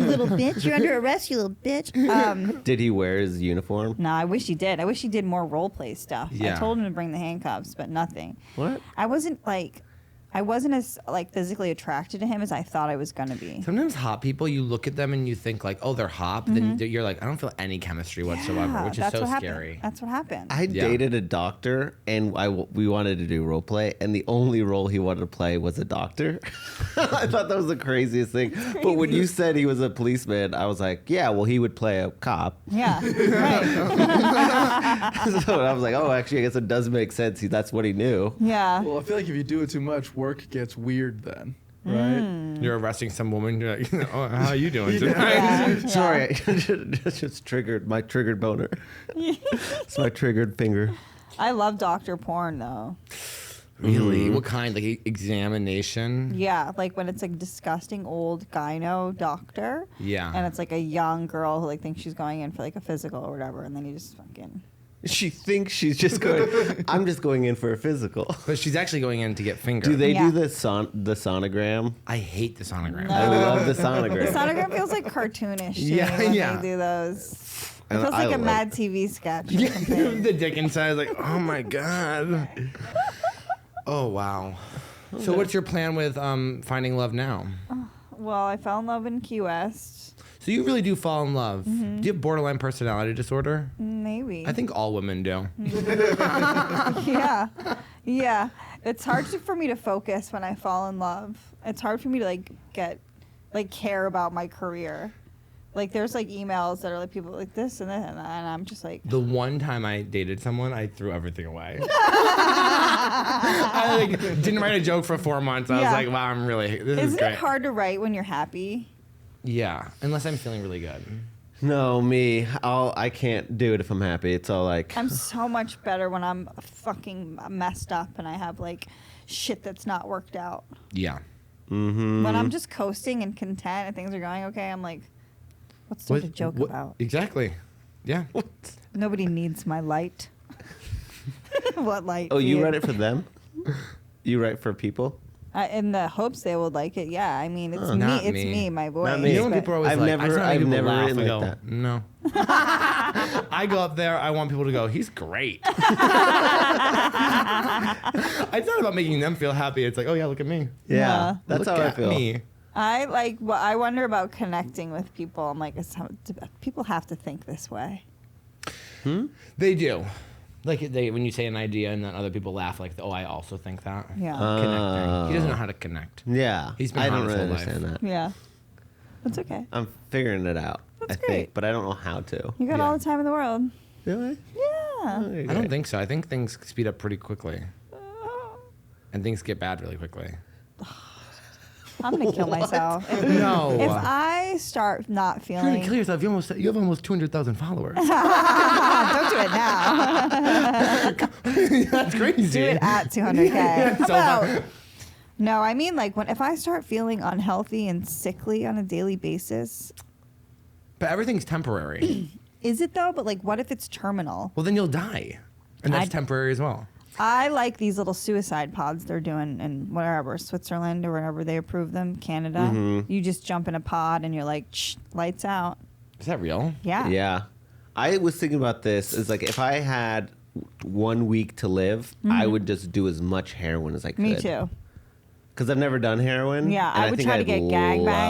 little bitch, you're under arrest, you little bitch. Did he wear his uniform? No, I wish he did. I wish he did more role play stuff. Yeah. I told him to bring the handcuffs, but nothing. What? I wasn't as like physically attracted to him as I thought I was gonna be. Sometimes hot people, you look at them and you think like, oh, they're hot. But then you're like, I don't feel any chemistry whatsoever, Yeah, which is that's so what happened. scary. That's what happened. I Yeah. dated a doctor, and we wanted to do role play, and the only role he wanted to play was a doctor. I thought that was the craziest thing. But when you said he was a policeman, I was like, yeah, well, he would play a cop. Yeah, right. So I was like, oh, actually, I guess it does make sense. That's what he knew. Yeah. Well, I feel like if you do it too much, work gets weird then, right? You're arresting some woman. You're like, oh, how are you doing tonight? Yeah. Sorry, it just triggered my triggered boner. It's my triggered finger. I love doctor porn though. Really? What kind? Like examination? Yeah, like when it's like disgusting old gyno doctor. Yeah. And it's like a young girl who like thinks she's going in for like a physical or whatever, and then you just fucking. She thinks she's just going. I'm just going in for a physical. But she's actually going in to get fingered. Do they Yeah. do the sonogram? I hate the sonogram. No. I love the The sonogram. sonogram feels like cartoonish to Yeah, me when yeah. they do those. It And feels I like a love- Mad TV sketch. Or Yeah, something. the dick inside is like, oh my god. Oh wow. So what's your plan with finding love now? Well, I fell in love in Key West. So you really do fall in love. Do you have borderline personality disorder? Maybe. I think all women do. Yeah. Yeah. It's hard for me to focus when I fall in love. It's hard for me to care about my career. Like there's like emails that are like people like this and that, and I'm just like, The one time I dated someone, I threw everything away. I didn't write a joke for 4 months. I was Yeah. like, wow, this is isn't great. it hard to write when you're happy? Yeah, unless I'm feeling really good. No, me. I can't do it if I'm happy. It's all like. I'm so much better when I'm fucking messed up and I have like shit that's not worked out. Yeah. Mm-hmm. When I'm just coasting and content and things are going okay, I'm like, what's there to joke about? Exactly. Yeah. Nobody needs my light. What light? Oh, you dude? write it for them? You write for people? In the hopes they would like it. Yeah, I mean, it's Not me. It's me. me, my voice. Not me. You know when but- people are always I've like, never- I just wanna make I've people never laugh. written I go, like that. no. I go up there. I want people to go, he's great. It's not about making them feel happy. It's like, oh yeah, look at me. Yeah. That's Look how I at feel. me. I wonder about connecting with people. I'm like, do people have to think this way? They do. Like when you say an idea and then other people laugh, like, oh, I also think that. Yeah. Connecting. He doesn't know how to connect. Yeah. He's been I hot don't his really whole life. understand that. Yeah. That's okay. I'm figuring it out. That's I great. think, but I don't know how to. You got Yeah. all the time in the world. Really? Yeah. I don't think so. I think things speed up pretty quickly. And things get bad really quickly. I'm gonna kill myself. No. If I start not You're gonna feeling, kill yourself. You have almost 200,000 followers. don't do it now. That's crazy. Do it at 200K. So Well, no, I mean like if I start feeling unhealthy and sickly on a daily basis, But everything's temporary. is it though? But like, what if it's terminal? Well, then you'll die. And that's I'd- temporary as well. I like these little suicide pods they're doing in wherever, Switzerland or wherever they approve them, Canada. You just jump in a pod and you're like, shh, lights out. Is that real? Yeah. Yeah. I was thinking about this. Is like if I had 1 week to live, I would just do as much heroin as I could. Me too. Because I've never done heroin. Yeah, and I would think try to I'd get love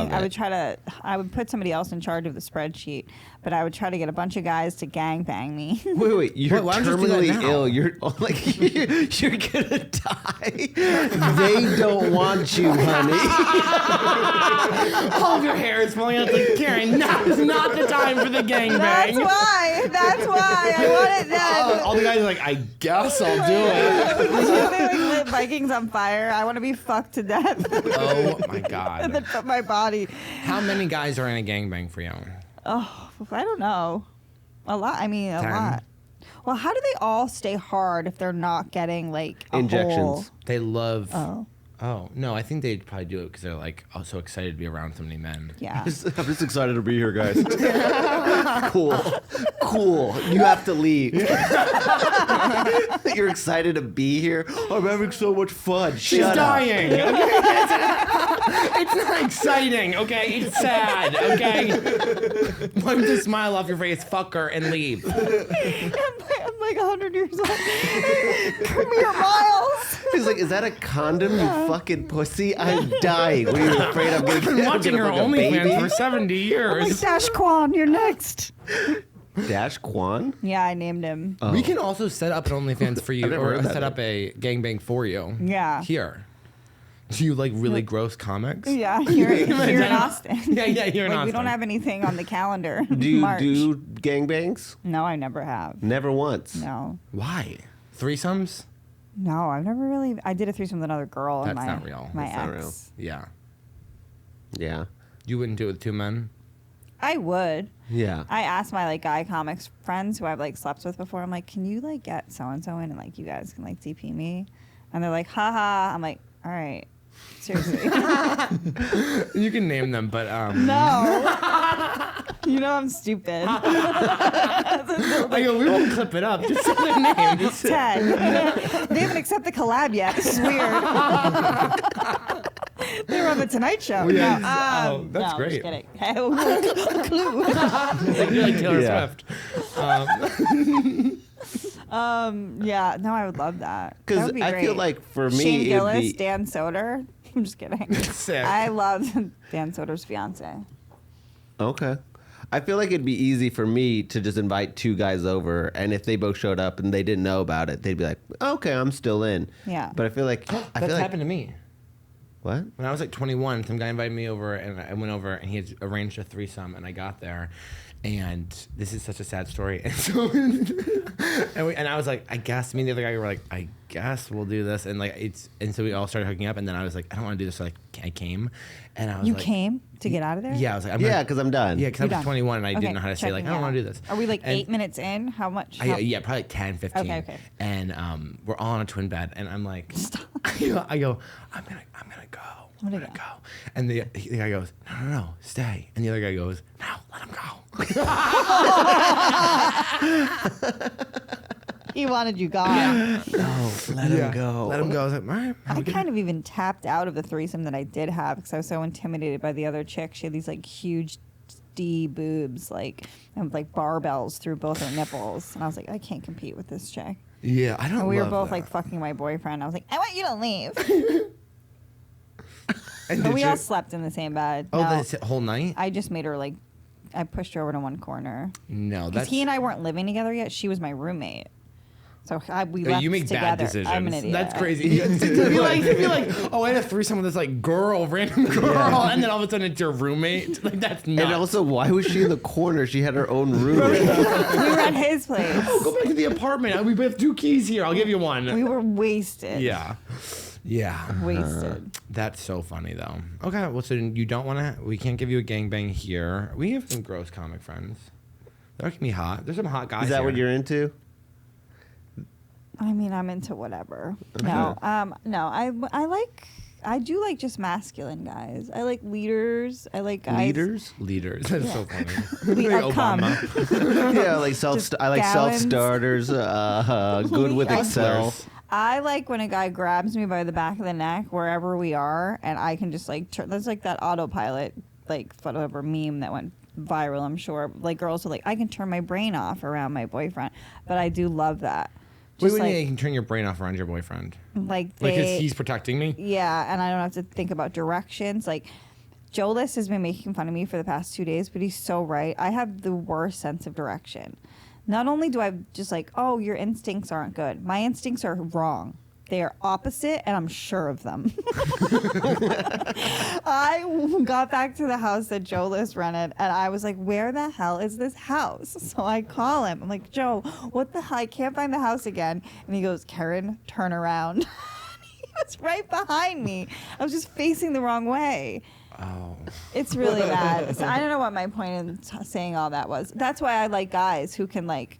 gangbang. it. I would put somebody else in charge of the spreadsheet, but I would try to get a bunch of guys to gangbang me. Wait, you're Why don't you do that terminally now? ill. You're like you're gonna die. They don't want you, honey. All of your hair is falling out. Like, Kerryn, now is not the time for the gangbang. That's why I want it then. All the guys are like, I guess I'll do it. They like lit Vikings on fire. I want to be fucked to death. Oh my And God. then put my body. How many guys are in a gangbang for you? Oh, I don't know. A lot. I mean, a 10. lot. Well, how do they all stay hard if they're not getting like a Injections. whole- They love. Oh, Oh, no, I think they'd probably do it because they're like, oh, so excited to be around so many men. yeah. I'm just excited to be here, guys. Cool. You have to leave. You're excited to be here. I'm having so much fun. She's Shut up. dying. Okay? It's not exciting. Okay, it's sad. Okay, wipe the smile off your face. Fuck her and leave. I'm like 100 years old. Come here, Miles. He's like, is that a condom, you fucking pussy? I'm dying. What are you afraid I'm I've been watching her a OnlyFans baby? for 70 Like years. Dash Quan, you're next. Dash Quan? Yeah, I named him. Oh. We can also set up an OnlyFans for you, I've never or heard that. set up a gangbang for you. Yeah. Here. Do you like really gross comics? Yeah, here in Austin. Yeah, here in Like, Austin. we don't have anything on the calendar. Do you March. do gangbangs? No, I never have. Never once. No. Why? Threesomes? No, I've never really. I did a threesome with another girl. and That's my, not real. My That's ex. not real. Yeah. Yeah. You wouldn't do it with two men? I would. Yeah. I asked my like guy comics friends who I've like slept with before. I'm like, can you like get so and so in and like you guys can like DP me? And they're like, haha. I'm like, all right, seriously. You can name them, but No. You know I'm stupid. I go, we won't clip it up. Just say their name. Just Ted. They haven't accepted the collab yet. This is weird. They were on the Tonight Show. Yeah. No, Oh, that's no, great. I'm just kidding. Clue. You're like Taylor Yeah. Swift. Yeah, no, I would love that. That Because would be I feel great. like for me, Shane it'd Gillis, be... Dan Soder. I'm just kidding. Sick. I love Dan Soder's fiance. Okay. I feel like it'd be easy for me to just invite two guys over, and if they both showed up and they didn't know about it, they'd be like, "Okay, I'm still in." Yeah. But I feel like That's happened to me. What? When I was like 21, some guy invited me over, and I went over, and he had arranged a threesome, and I got there, and this is such a sad story. And so, and I was like, I guess. Me and the other guy were like, I guess we'll do this, and like and so we all started hooking up, and then I was like, I don't want to do this, so like I came, and I was You like, came to get out of there? Yeah, I was like, Yeah, because I'm done. yeah, because I You're was done. 21 and I Okay, didn't know how to say like, I checking don't want to out. do this. Are we like And 8 minutes in? How much? yeah, probably like 10, 15. Okay. And we're all on a twin bed, and I'm like, I go, I'm gonna go. I'm gonna go. And the guy goes, no, stay. And the other guy goes, no, let him go. He wanted you gone. No, let him go. Let him go. I was like, all right. I kind of even tapped out of the threesome that I did have because I was so intimidated by the other chick. She had these like huge D boobs, like and like barbells through both her nipples, and I was like, I can't compete with this chick. Yeah, I don't. And we were love both that. like fucking my boyfriend. I was like, I want you to leave. And But did we you- all slept in the same bed. Oh, No, that's it, whole night? I just made her like, I pushed her over to one corner No, because that's. he and I weren't living together yet. She was my roommate, so we Oh, left you make together. bad decisions. I'm an idiot. That's crazy. to be like, oh, I had a threesome with this like random girl, and then all of a sudden it's your roommate. Like that's nuts. And also, why was she in the corner? She had her own room. We were at his place. Go back to the apartment. We have 2 keys here. I'll give you one. We were wasted. Yeah. Wasted. That's so funny though. Okay, well, so you don't want to. We can't give you a gangbang here. We have some gross comic friends. That can be hot. There's some hot guys. Is that here. what you're into? I mean, I'm into whatever. No, I do like just masculine guys. I like leaders. I like guys. Leaders? That's so funny. I've come. Yeah, like I like gallons. self-starters, good with Excel. Hustlers. I like when a guy grabs me by the back of the neck wherever we are, and I can just like that's like that autopilot, like whatever meme that went viral. I'm sure like girls are like, I can turn my brain off around my boyfriend, but I do love that. Wait, you can turn your brain off around your boyfriend. Like Because he's protecting me? Yeah, and I don't have to think about directions. Like, Jolis has been making fun of me for the past 2 days, but he's so right. I have the worst sense of direction. Not only do I just like, oh, your instincts aren't good. My instincts are wrong. They are opposite, and I'm sure of them. I got back to the house that Jolis rented, and I was like, where the hell is this house? So I call him. I'm like, Joe, what the hell? I can't find the house again. And he goes, Kerryn, turn around. He was right behind me. I was just facing the wrong way. Oh. It's really bad. So I don't know what my point in saying all that was. That's why I like guys who can like,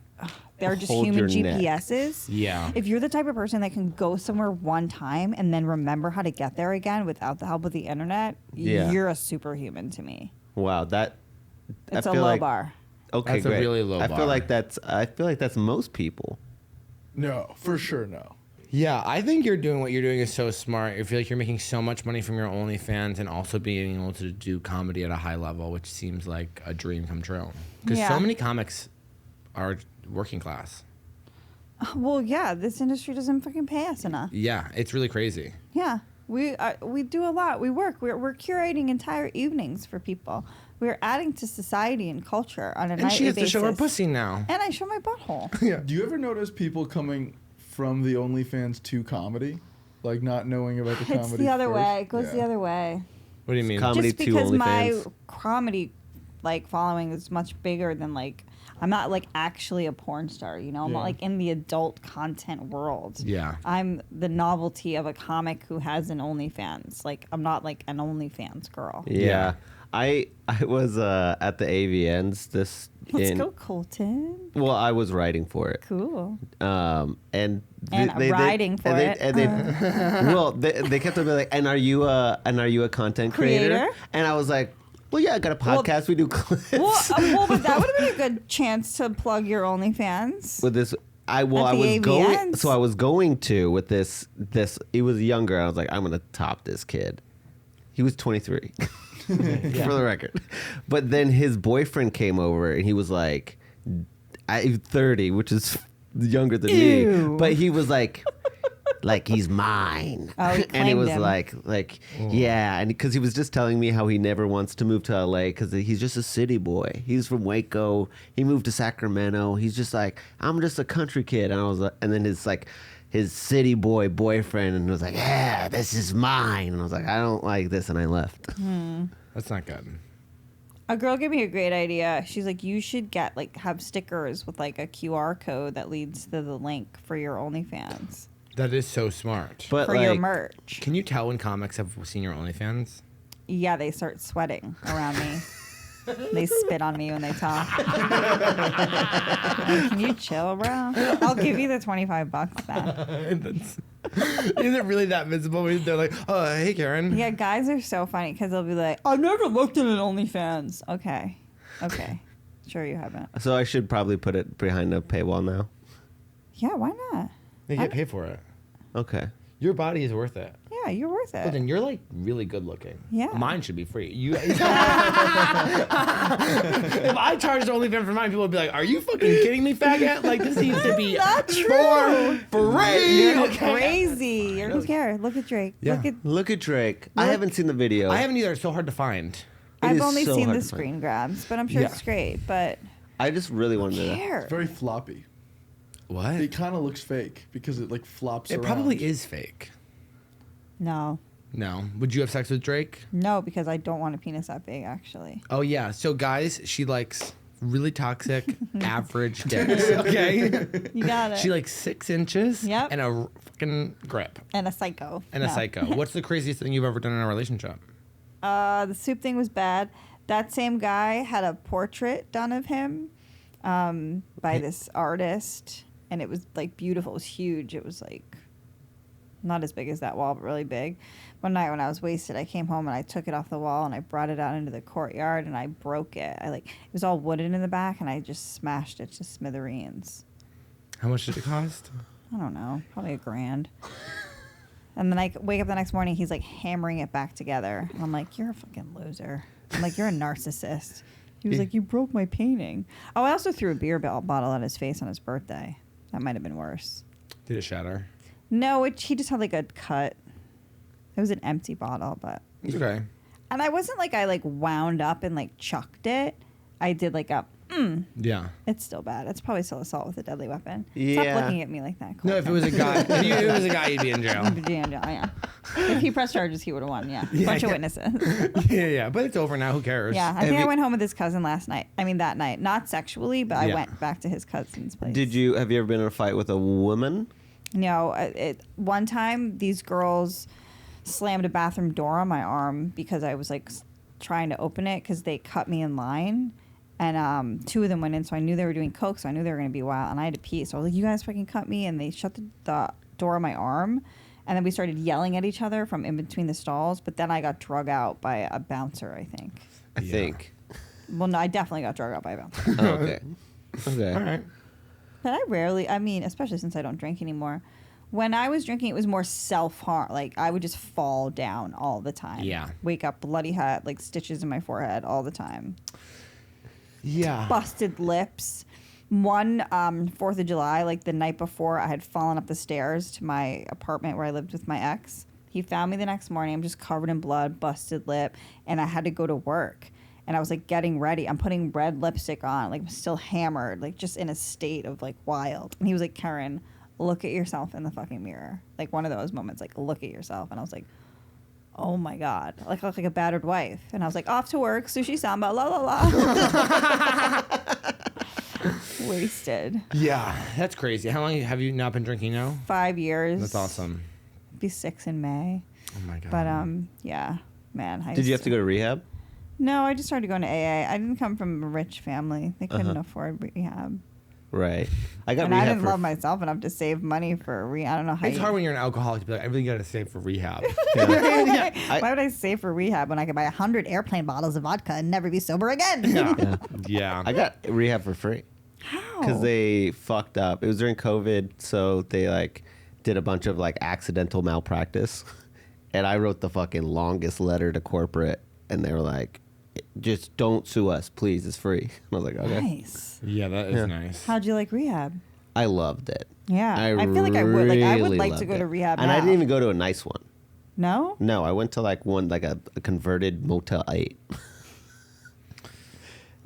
they're just Hold human your neck. GPSs. Yeah. If you're the type of person that can go somewhere one time and then remember how to get there again without the help of the internet, you're a superhuman to me. Wow, It's a low bar. Okay, That's a great. really low I bar. feel like that's most people. No, for sure, no. Yeah, I think you're doing what you're doing is so smart. I feel like you're making so much money from your OnlyFans and also being able to do comedy at a high level, which seems like a dream come true. Because Yeah. so many comics are working class. Well, yeah, this industry doesn't fucking pay us enough. Yeah, it's really crazy. Yeah, we do a lot. We work. We're curating entire evenings for people. We're adding to society and culture on a nightly And she has basis. to show her pussy now. And I show my butthole. Do you ever notice people coming from the OnlyFans to comedy? Like not knowing about the comedy It's the other first? way. It goes Yeah. the other way. What do you mean? Comedy Just to because my OnlyFans. comedy like following is much bigger than like I'm not like actually a porn star, you know? I'm not Yeah. like in the adult content world. Yeah. I'm the novelty of a comic who has an OnlyFans. Like I'm not like an OnlyFans girl. Yeah. I was at the AVNs Let's go, Colton. Well, I was writing for it. Cool. And riding for it. Well, they kept on being like, and are you a content creator? Creator? And I was like, well, yeah, I got a podcast. We do clips. Well, but that would have been a good chance to plug your OnlyFans. With this, I At was the going. AVNs. So I was going to with this. He was younger. I was like, I'm gonna top this kid. He was 23. For the record. But then his boyfriend came over and he was like 30, which is younger than me. But he was like he's mine. Oh, he and it was claimed him. like yeah, and because he was just telling me how he never wants to move to LA because he's just a city boy. He's from Waco. He moved to Sacramento. He's just like, I'm just a country kid. And I was like, and then his city boy boyfriend and was like, yeah, this is mine. And I was like, I don't like this, and I left. That's not good. A girl gave me a great idea. She's like, you should have stickers with like a QR code that leads to the link for your OnlyFans That is so smart. But for your merch. Can you tell when comics have seen your OnlyFans? Yeah, they start sweating around me. They spit on me when they talk. Can you chill, bro? I'll give you the $25 then. Is it really that visible? They're like, oh, hey, Kerryn. Yeah, guys are so funny because they'll be like, I've never looked at an OnlyFans. Okay. Sure you haven't. So I should probably put it behind a paywall now. Yeah, why not? They get paid for it. Okay. Your body is worth it. Yeah, you're worth it. But then you're like really good looking. Yeah. Mine should be free. If I charged OnlyFans for mine, people would be like, "Are you fucking kidding me, faggot? Like this needs to be Not true. for free." You're Okay. crazy. Who cares? Look at Drake. Yeah. Look at Drake. I haven't seen the video. I haven't either. It's so hard to find. I've is only so seen hard the to find. screen grabs, but I'm sure Yeah. it's great. But I just really wanted who to. cares? Very floppy. What? It kind of looks fake because it like flops It around. probably is fake. No, Would you have sex with Drake? no, because I don't want a penis that big. Actually, Oh yeah. So guys, she likes really toxic average dicks. Okay. you got it. She likes 6 inches. Yep. And a fucking grip. and a psycho. And a No. psycho. What's the craziest thing you've ever done in a relationship? The soup thing was bad. That same guy had a portrait done of him by this artist, and it was like beautiful. It was huge. It was like not as big as that wall, but really big. One night when I was wasted, I came home and I took it off the wall and I brought it out into the courtyard and I broke it. It was all wooden in the back and I just smashed it to smithereens. How much did it cost? I don't know, probably $1,000. And then I wake up the next morning, he's like hammering it back together. And I'm like, you're a fucking loser. I'm like, you're a narcissist. He was like, you broke my painting. Oh, I also threw a beer bottle at his face on his birthday. That might have been worse. Did it shatter? No, he just had like a cut. It was an empty bottle, but. It's okay. And I wasn't like I like wound up and like chucked it. I did like a. Yeah. It's still bad. It's probably still assault with a deadly weapon. Yeah. Stop looking at me like that. No, if it was a guy, if it was a guy, you'd be in jail. Yeah. If he pressed charges, he would have won. Yeah. Bunch of witnesses. Yeah. But it's over now. Who cares? Yeah. I think I went home with his cousin last night. I mean, that night. Not sexually, but I went back to his cousin's place. Have you ever been in a fight with a woman? No. One time, these girls slammed a bathroom door on my arm because I was like trying to open it because they cut me in line. And 2 of them went in, so I knew they were doing coke, so I knew they were going to be wild. And I had to pee, so I was like, you guys fucking cut me. And they shut the door on my arm. And then we started yelling at each other from in between the stalls. But then I got drug out by a bouncer, I think. I think. Well, no, I definitely got drug out by a bouncer. Oh, okay. Okay. All right. But I mean, especially since I don't drink anymore. When I was drinking, it was more self-harm. Like, I would just fall down all the time. Yeah. Wake up bloody hot, like stitches in my forehead all the time. Yeah. Busted lips. One 4th of July, like the night before, I had fallen up the stairs to my apartment where I lived with my ex. He found me the next morning. I'm just covered in blood, busted lip, and I had to go to work. And I was like getting ready. I'm putting red lipstick on, like I'm still hammered, like just in a state of like wild. And he was like, Kerryn, look at yourself in the fucking mirror. Like one of those moments, like look at yourself. And I was like, oh my God, like I look like a battered wife. And I was like, off to work, sushi samba, la la la. Wasted. Yeah, that's crazy. How long have you not been drinking now? 5 years. That's awesome. Be 6 in May. Oh my God. But yeah, man. Did you have to go to rehab? No, I just started going to AA. I didn't come from a rich family. They couldn't afford rehab. Right. I got And rehab I didn't for love myself enough to save money for rehab. I don't know how It's hard when you're an alcoholic to be like, I really got to save for rehab. Why would I save for rehab when I could buy 100 airplane bottles of vodka and never be sober again? Yeah. Yeah. I got rehab for free. How? Because they fucked up. It was during COVID, so they like did a bunch of like accidental malpractice, and I wrote the fucking longest letter to corporate, and they were like, "Just don't sue us, please. It's free." And I was like, "Okay." Nice. Yeah, that is nice. How'd you like rehab? I loved it. Yeah, I feel like I would. Like I would like to go to rehab and now. I didn't even go to a nice one. No. No, I went to like one like a converted Motel 8.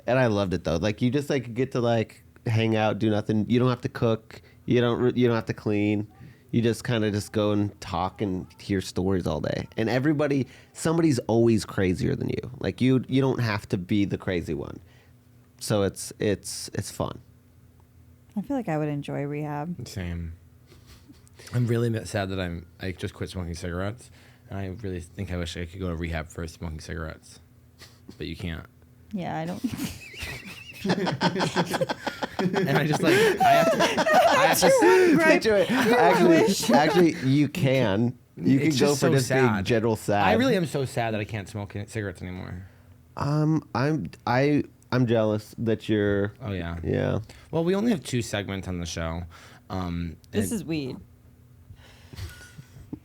And I loved it though. Like you just like get to like hang out, do nothing. You don't have to cook. You don't have to clean. You just kind of just go and talk and hear stories all day. And somebody's always crazier than you. Like you don't have to be the crazy one. So it's fun. I feel like I would enjoy rehab. Same. I'm really sad that I just quit smoking cigarettes. And I really think I wish I could go to rehab for smoking cigarettes. But you can't. Yeah, I don't. And I just like I have to Actually, you can. You can It's go just for so just being sad. general sad. I really am so sad that I can't smoke cigarettes anymore. I'm jealous that you're. Oh yeah. Yeah. Well, we only have 2 segments on the show. This is weed.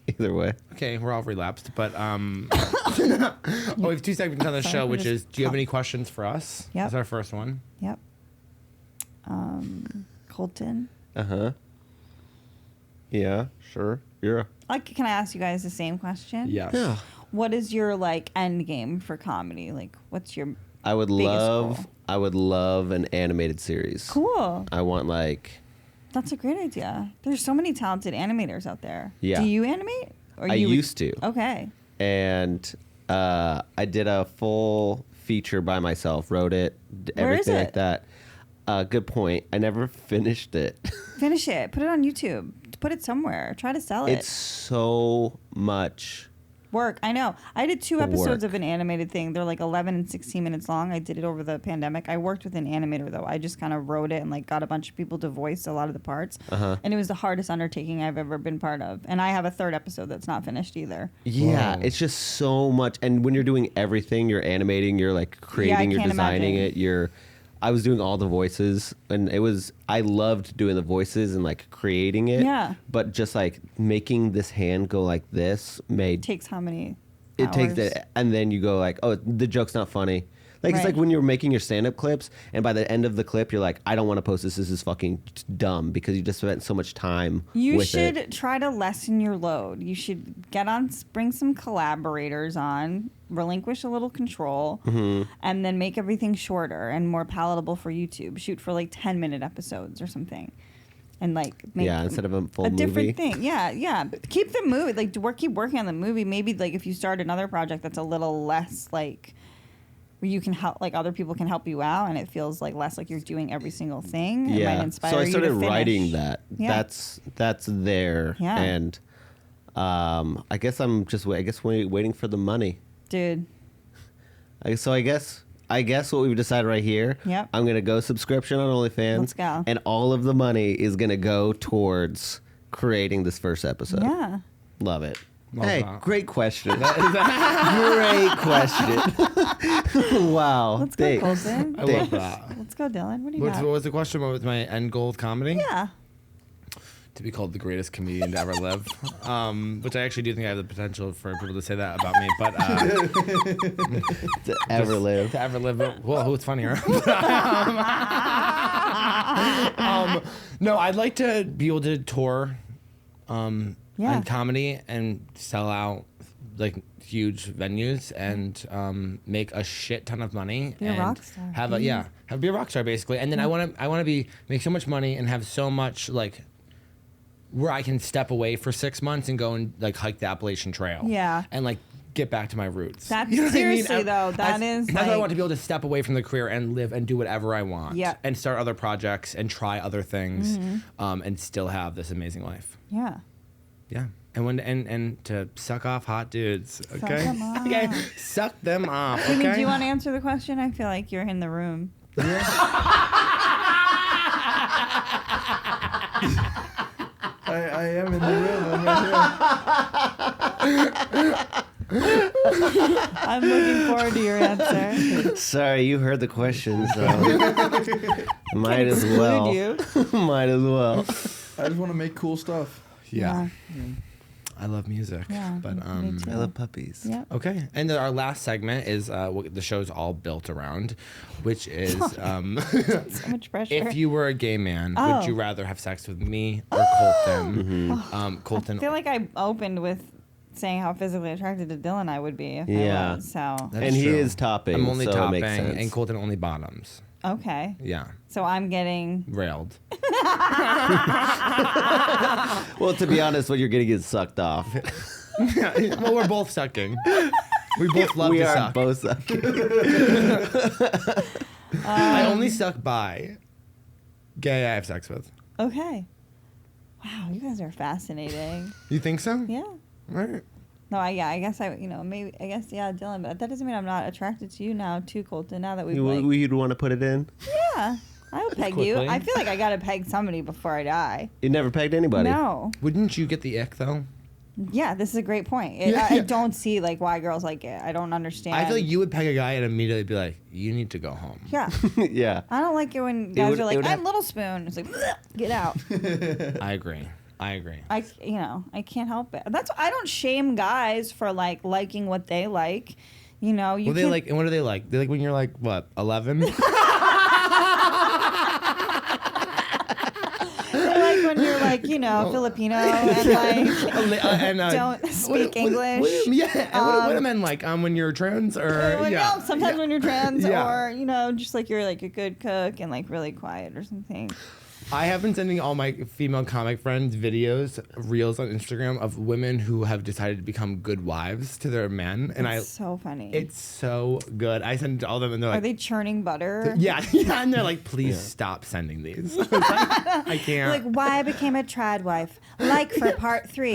Either way. Okay, we're all relapsed, but we have 2 segments on the show, which is, do you have any questions for us? Yep. That's our first one. Yep. Colton. Uh-huh. Yeah, sure. Yeah. Can I ask you guys the same question? Yes. Yeah. What is your like end game for comedy? Like, what's your I would biggest love goal? I would love an animated series. Cool. I want like That's a great idea. There's so many talented animators out there. Yeah. Do you animate? Or I used to. Okay. And I did a full feature by myself, wrote it, Where is everything it? like that. Good point. I never finished it. Finish it. Put it on YouTube. Put it somewhere. Try to sell it. It's so much. Work. I know. I did 2 episodes Work. of an animated thing. They're like 11 and 16 minutes long. I did it over the pandemic. I worked with an animator though. I just kind of wrote it and like got a bunch of people to voice a lot of the parts. And it was the hardest undertaking I've ever been part of. And I have a 3rd episode that's not finished either. Yeah, Whoa. it's just so much. And when you're doing everything, you're animating, you're like creating, you're can't designing imagine. it, I was doing all the voices, and I loved doing the voices and like creating it. Yeah. But just like making this hand go like this Takes how many it takes hours? that, and then you go like, oh, the joke's not funny. Like, it's Right. like when you're making your stand-up clips, and by the end of the clip, you're like, I don't want to post this. This is fucking dumb because you just spent so much time You with should it. try to lessen your load. You should bring some collaborators on, relinquish a little control, Mm-hmm. and then make everything shorter and more palatable for YouTube. Shoot for like 10-minute episodes or something. And like make Instead of a full a movie. different thing. Yeah. Keep the movie, like keep working on the movie. Maybe like if you start another project that's a little less like where you can help, like other people can help you out, and it feels like less like you're doing every single thing. It might inspire So I you to started finish. writing that. Yeah. That's there. Yeah. And I guess I'm just waiting for the money. Dude. So I guess what we've decided right here. Yep. I'm gonna go subscription on OnlyFans. Let's go. And all of the money is gonna go towards creating this first episode. Yeah. Love it. Love Hey, that. great question. Great question. Wow. Let's go, Thanks. Colton. I love that. Let's go, Dylan. What do you What got? was the question? What was my end goal of comedy? Yeah. To be called the greatest comedian to ever live, which I actually do think I have the potential for people to say that about me. But To ever live. to ever live, well, who's funnier? No, I'd like to be able to tour Yeah. on comedy and sell out like huge venues and make a shit ton of money. Be a and rock star. be a rock star basically. And then I want to make so much money and have so much like where I can step away for 6 months and go and like hike the Appalachian Trail. Yeah. And like get back to my roots. That's You know what I mean? seriously, though, That's what I like- want to be able to step away from the career and live and do whatever I want. Yeah. And start other projects and try other things, Mm-hmm. and still have this amazing life. Yeah. Yeah. And to suck off hot dudes. Okay. them off. Okay. Suck them off. Jimmy, Okay. do you want to answer the question? I feel like you're in the room. I am in the room. I'm right I'm looking forward to your answer. Sorry, you heard the question, so might as well. You. Might as well. here. I just want to make cool stuff. Yeah. I love music. Yeah, But me too. I love puppies. Yeah. okay. And then our last segment is what the show's all built around, which is So much pressure. if you were a gay man, Oh. would you rather have sex with me or Colton? I Colton. feel like I opened with saying how physically attracted to Dylan I would be if Yeah. I was. So That's And he true. is topping, I'm only so it topping, makes sense. and Colton only bottoms. okay. Yeah, So I'm getting. railed. Well, to be honest, what you're getting is sucked off. Well, we're both sucking. We both love We to are suck. both sucking. I only suck by gay I have sex with. Okay. Wow, you guys are fascinating. You think so? Yeah. Right. No, I guess Dylan, but that doesn't mean I'm not attracted to you now, too, Colton. Now that we've You'd want to put it in? yeah, I would peg you. quickly. I feel like I gotta peg somebody before I die. You never pegged anybody? No, Wouldn't you get the ick though? yeah, this is a great point. Yeah, I yeah. don't see like why girls like it. I don't understand. I feel like you would peg a guy and immediately be like, "You need to go home." Yeah, Yeah. I don't like it when guys would- are it like, would "I'm have- Little Spoon." It's like, "Bleh, get out. I agree. I can't help it. I don't shame guys for like liking what they like. You know, you Well, they can, like, and what do they like? They like when you're like, what, 11? they like when you're like, you know, Filipino and like and, don't speak English. What do men like? When you're trans or Well, yeah. no, sometimes when you're trans, Yeah. or you know, just like you're like a good cook and like really quiet or something. I have been sending all my female comic friends videos, reels on Instagram of women who have decided to become good wives to their men, and It's so funny. it's so good. I send it to all of them, and they're Are like, they churning butter? yeah, and they're like, please stop sending these. I can't. Like why I became a trad wife. Like for part 3.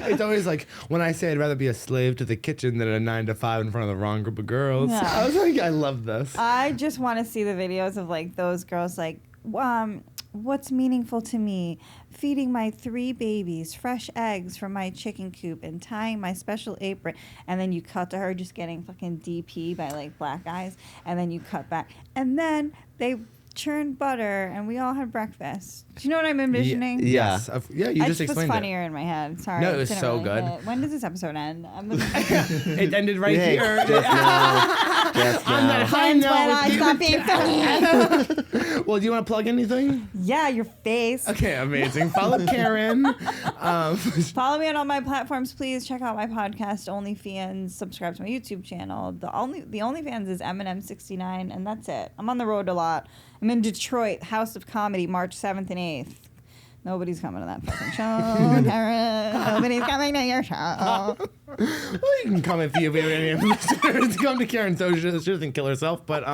It's always like when I say I'd rather be a slave to the kitchen than a 9-to-5 in front of the wrong group of girls. Yeah. I was like, I love this. I just want to see the videos of like those girls like, what's meaningful to me? Feeding my 3 babies fresh eggs from my chicken coop and tying my special apron. And then you cut to her just getting fucking DP by like black guys. And then you cut back. And then they churned butter, and we all had breakfast. Do you know what I'm envisioning? Yeah. Yes. Yeah, you I just was explained funnier in my head. Sorry. No, it was didn't so really good. hit. When does this episode end? it. It ended right Hey, here. just now. Just On that now. high When note, I stop being funny. well, do you want to plug anything? Yeah, your face. Okay, amazing. Follow Kerryn. Follow me on all my platforms, please. Check out my podcast, OnlyFans. Subscribe to my YouTube channel. The OnlyFans is Eminem69, and that's it. I'm on the road a lot. I'm in Detroit, House of Comedy, March 7th and 8th. Nobody's coming to that fucking show, Kerryn. Nobody's coming to your show. Well, you can come if you have any listeners. Come to Kerryn so she doesn't kill herself. But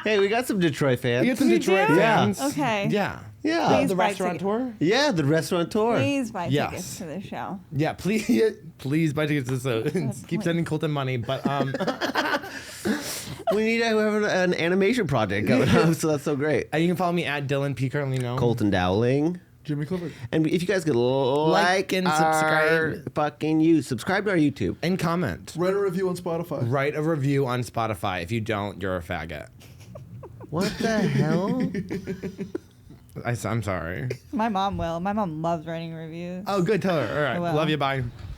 Hey, we got some Detroit fans. you get some We Detroit do? fans. Okay. Yeah. Yeah. Please The buy restaurant tickets. tour. Yeah, the restaurateur. Please buy Yes. tickets to the show. Yeah, please buy tickets to so keep sending Colton money. But We need to have an animation project going up, so that's so great. you can follow me at Dylan P. Currently known. Colton Dowling. Jimmy Clifford. And if you guys could like and our subscribe. fucking you, subscribe to our YouTube. And comment. Write a review on Spotify. Write a review on Spotify. If you don't, you're a faggot. What the hell? I'm sorry. My mom will. My mom loves writing reviews. Oh, good. Tell her. All right. I will. Love you. Bye.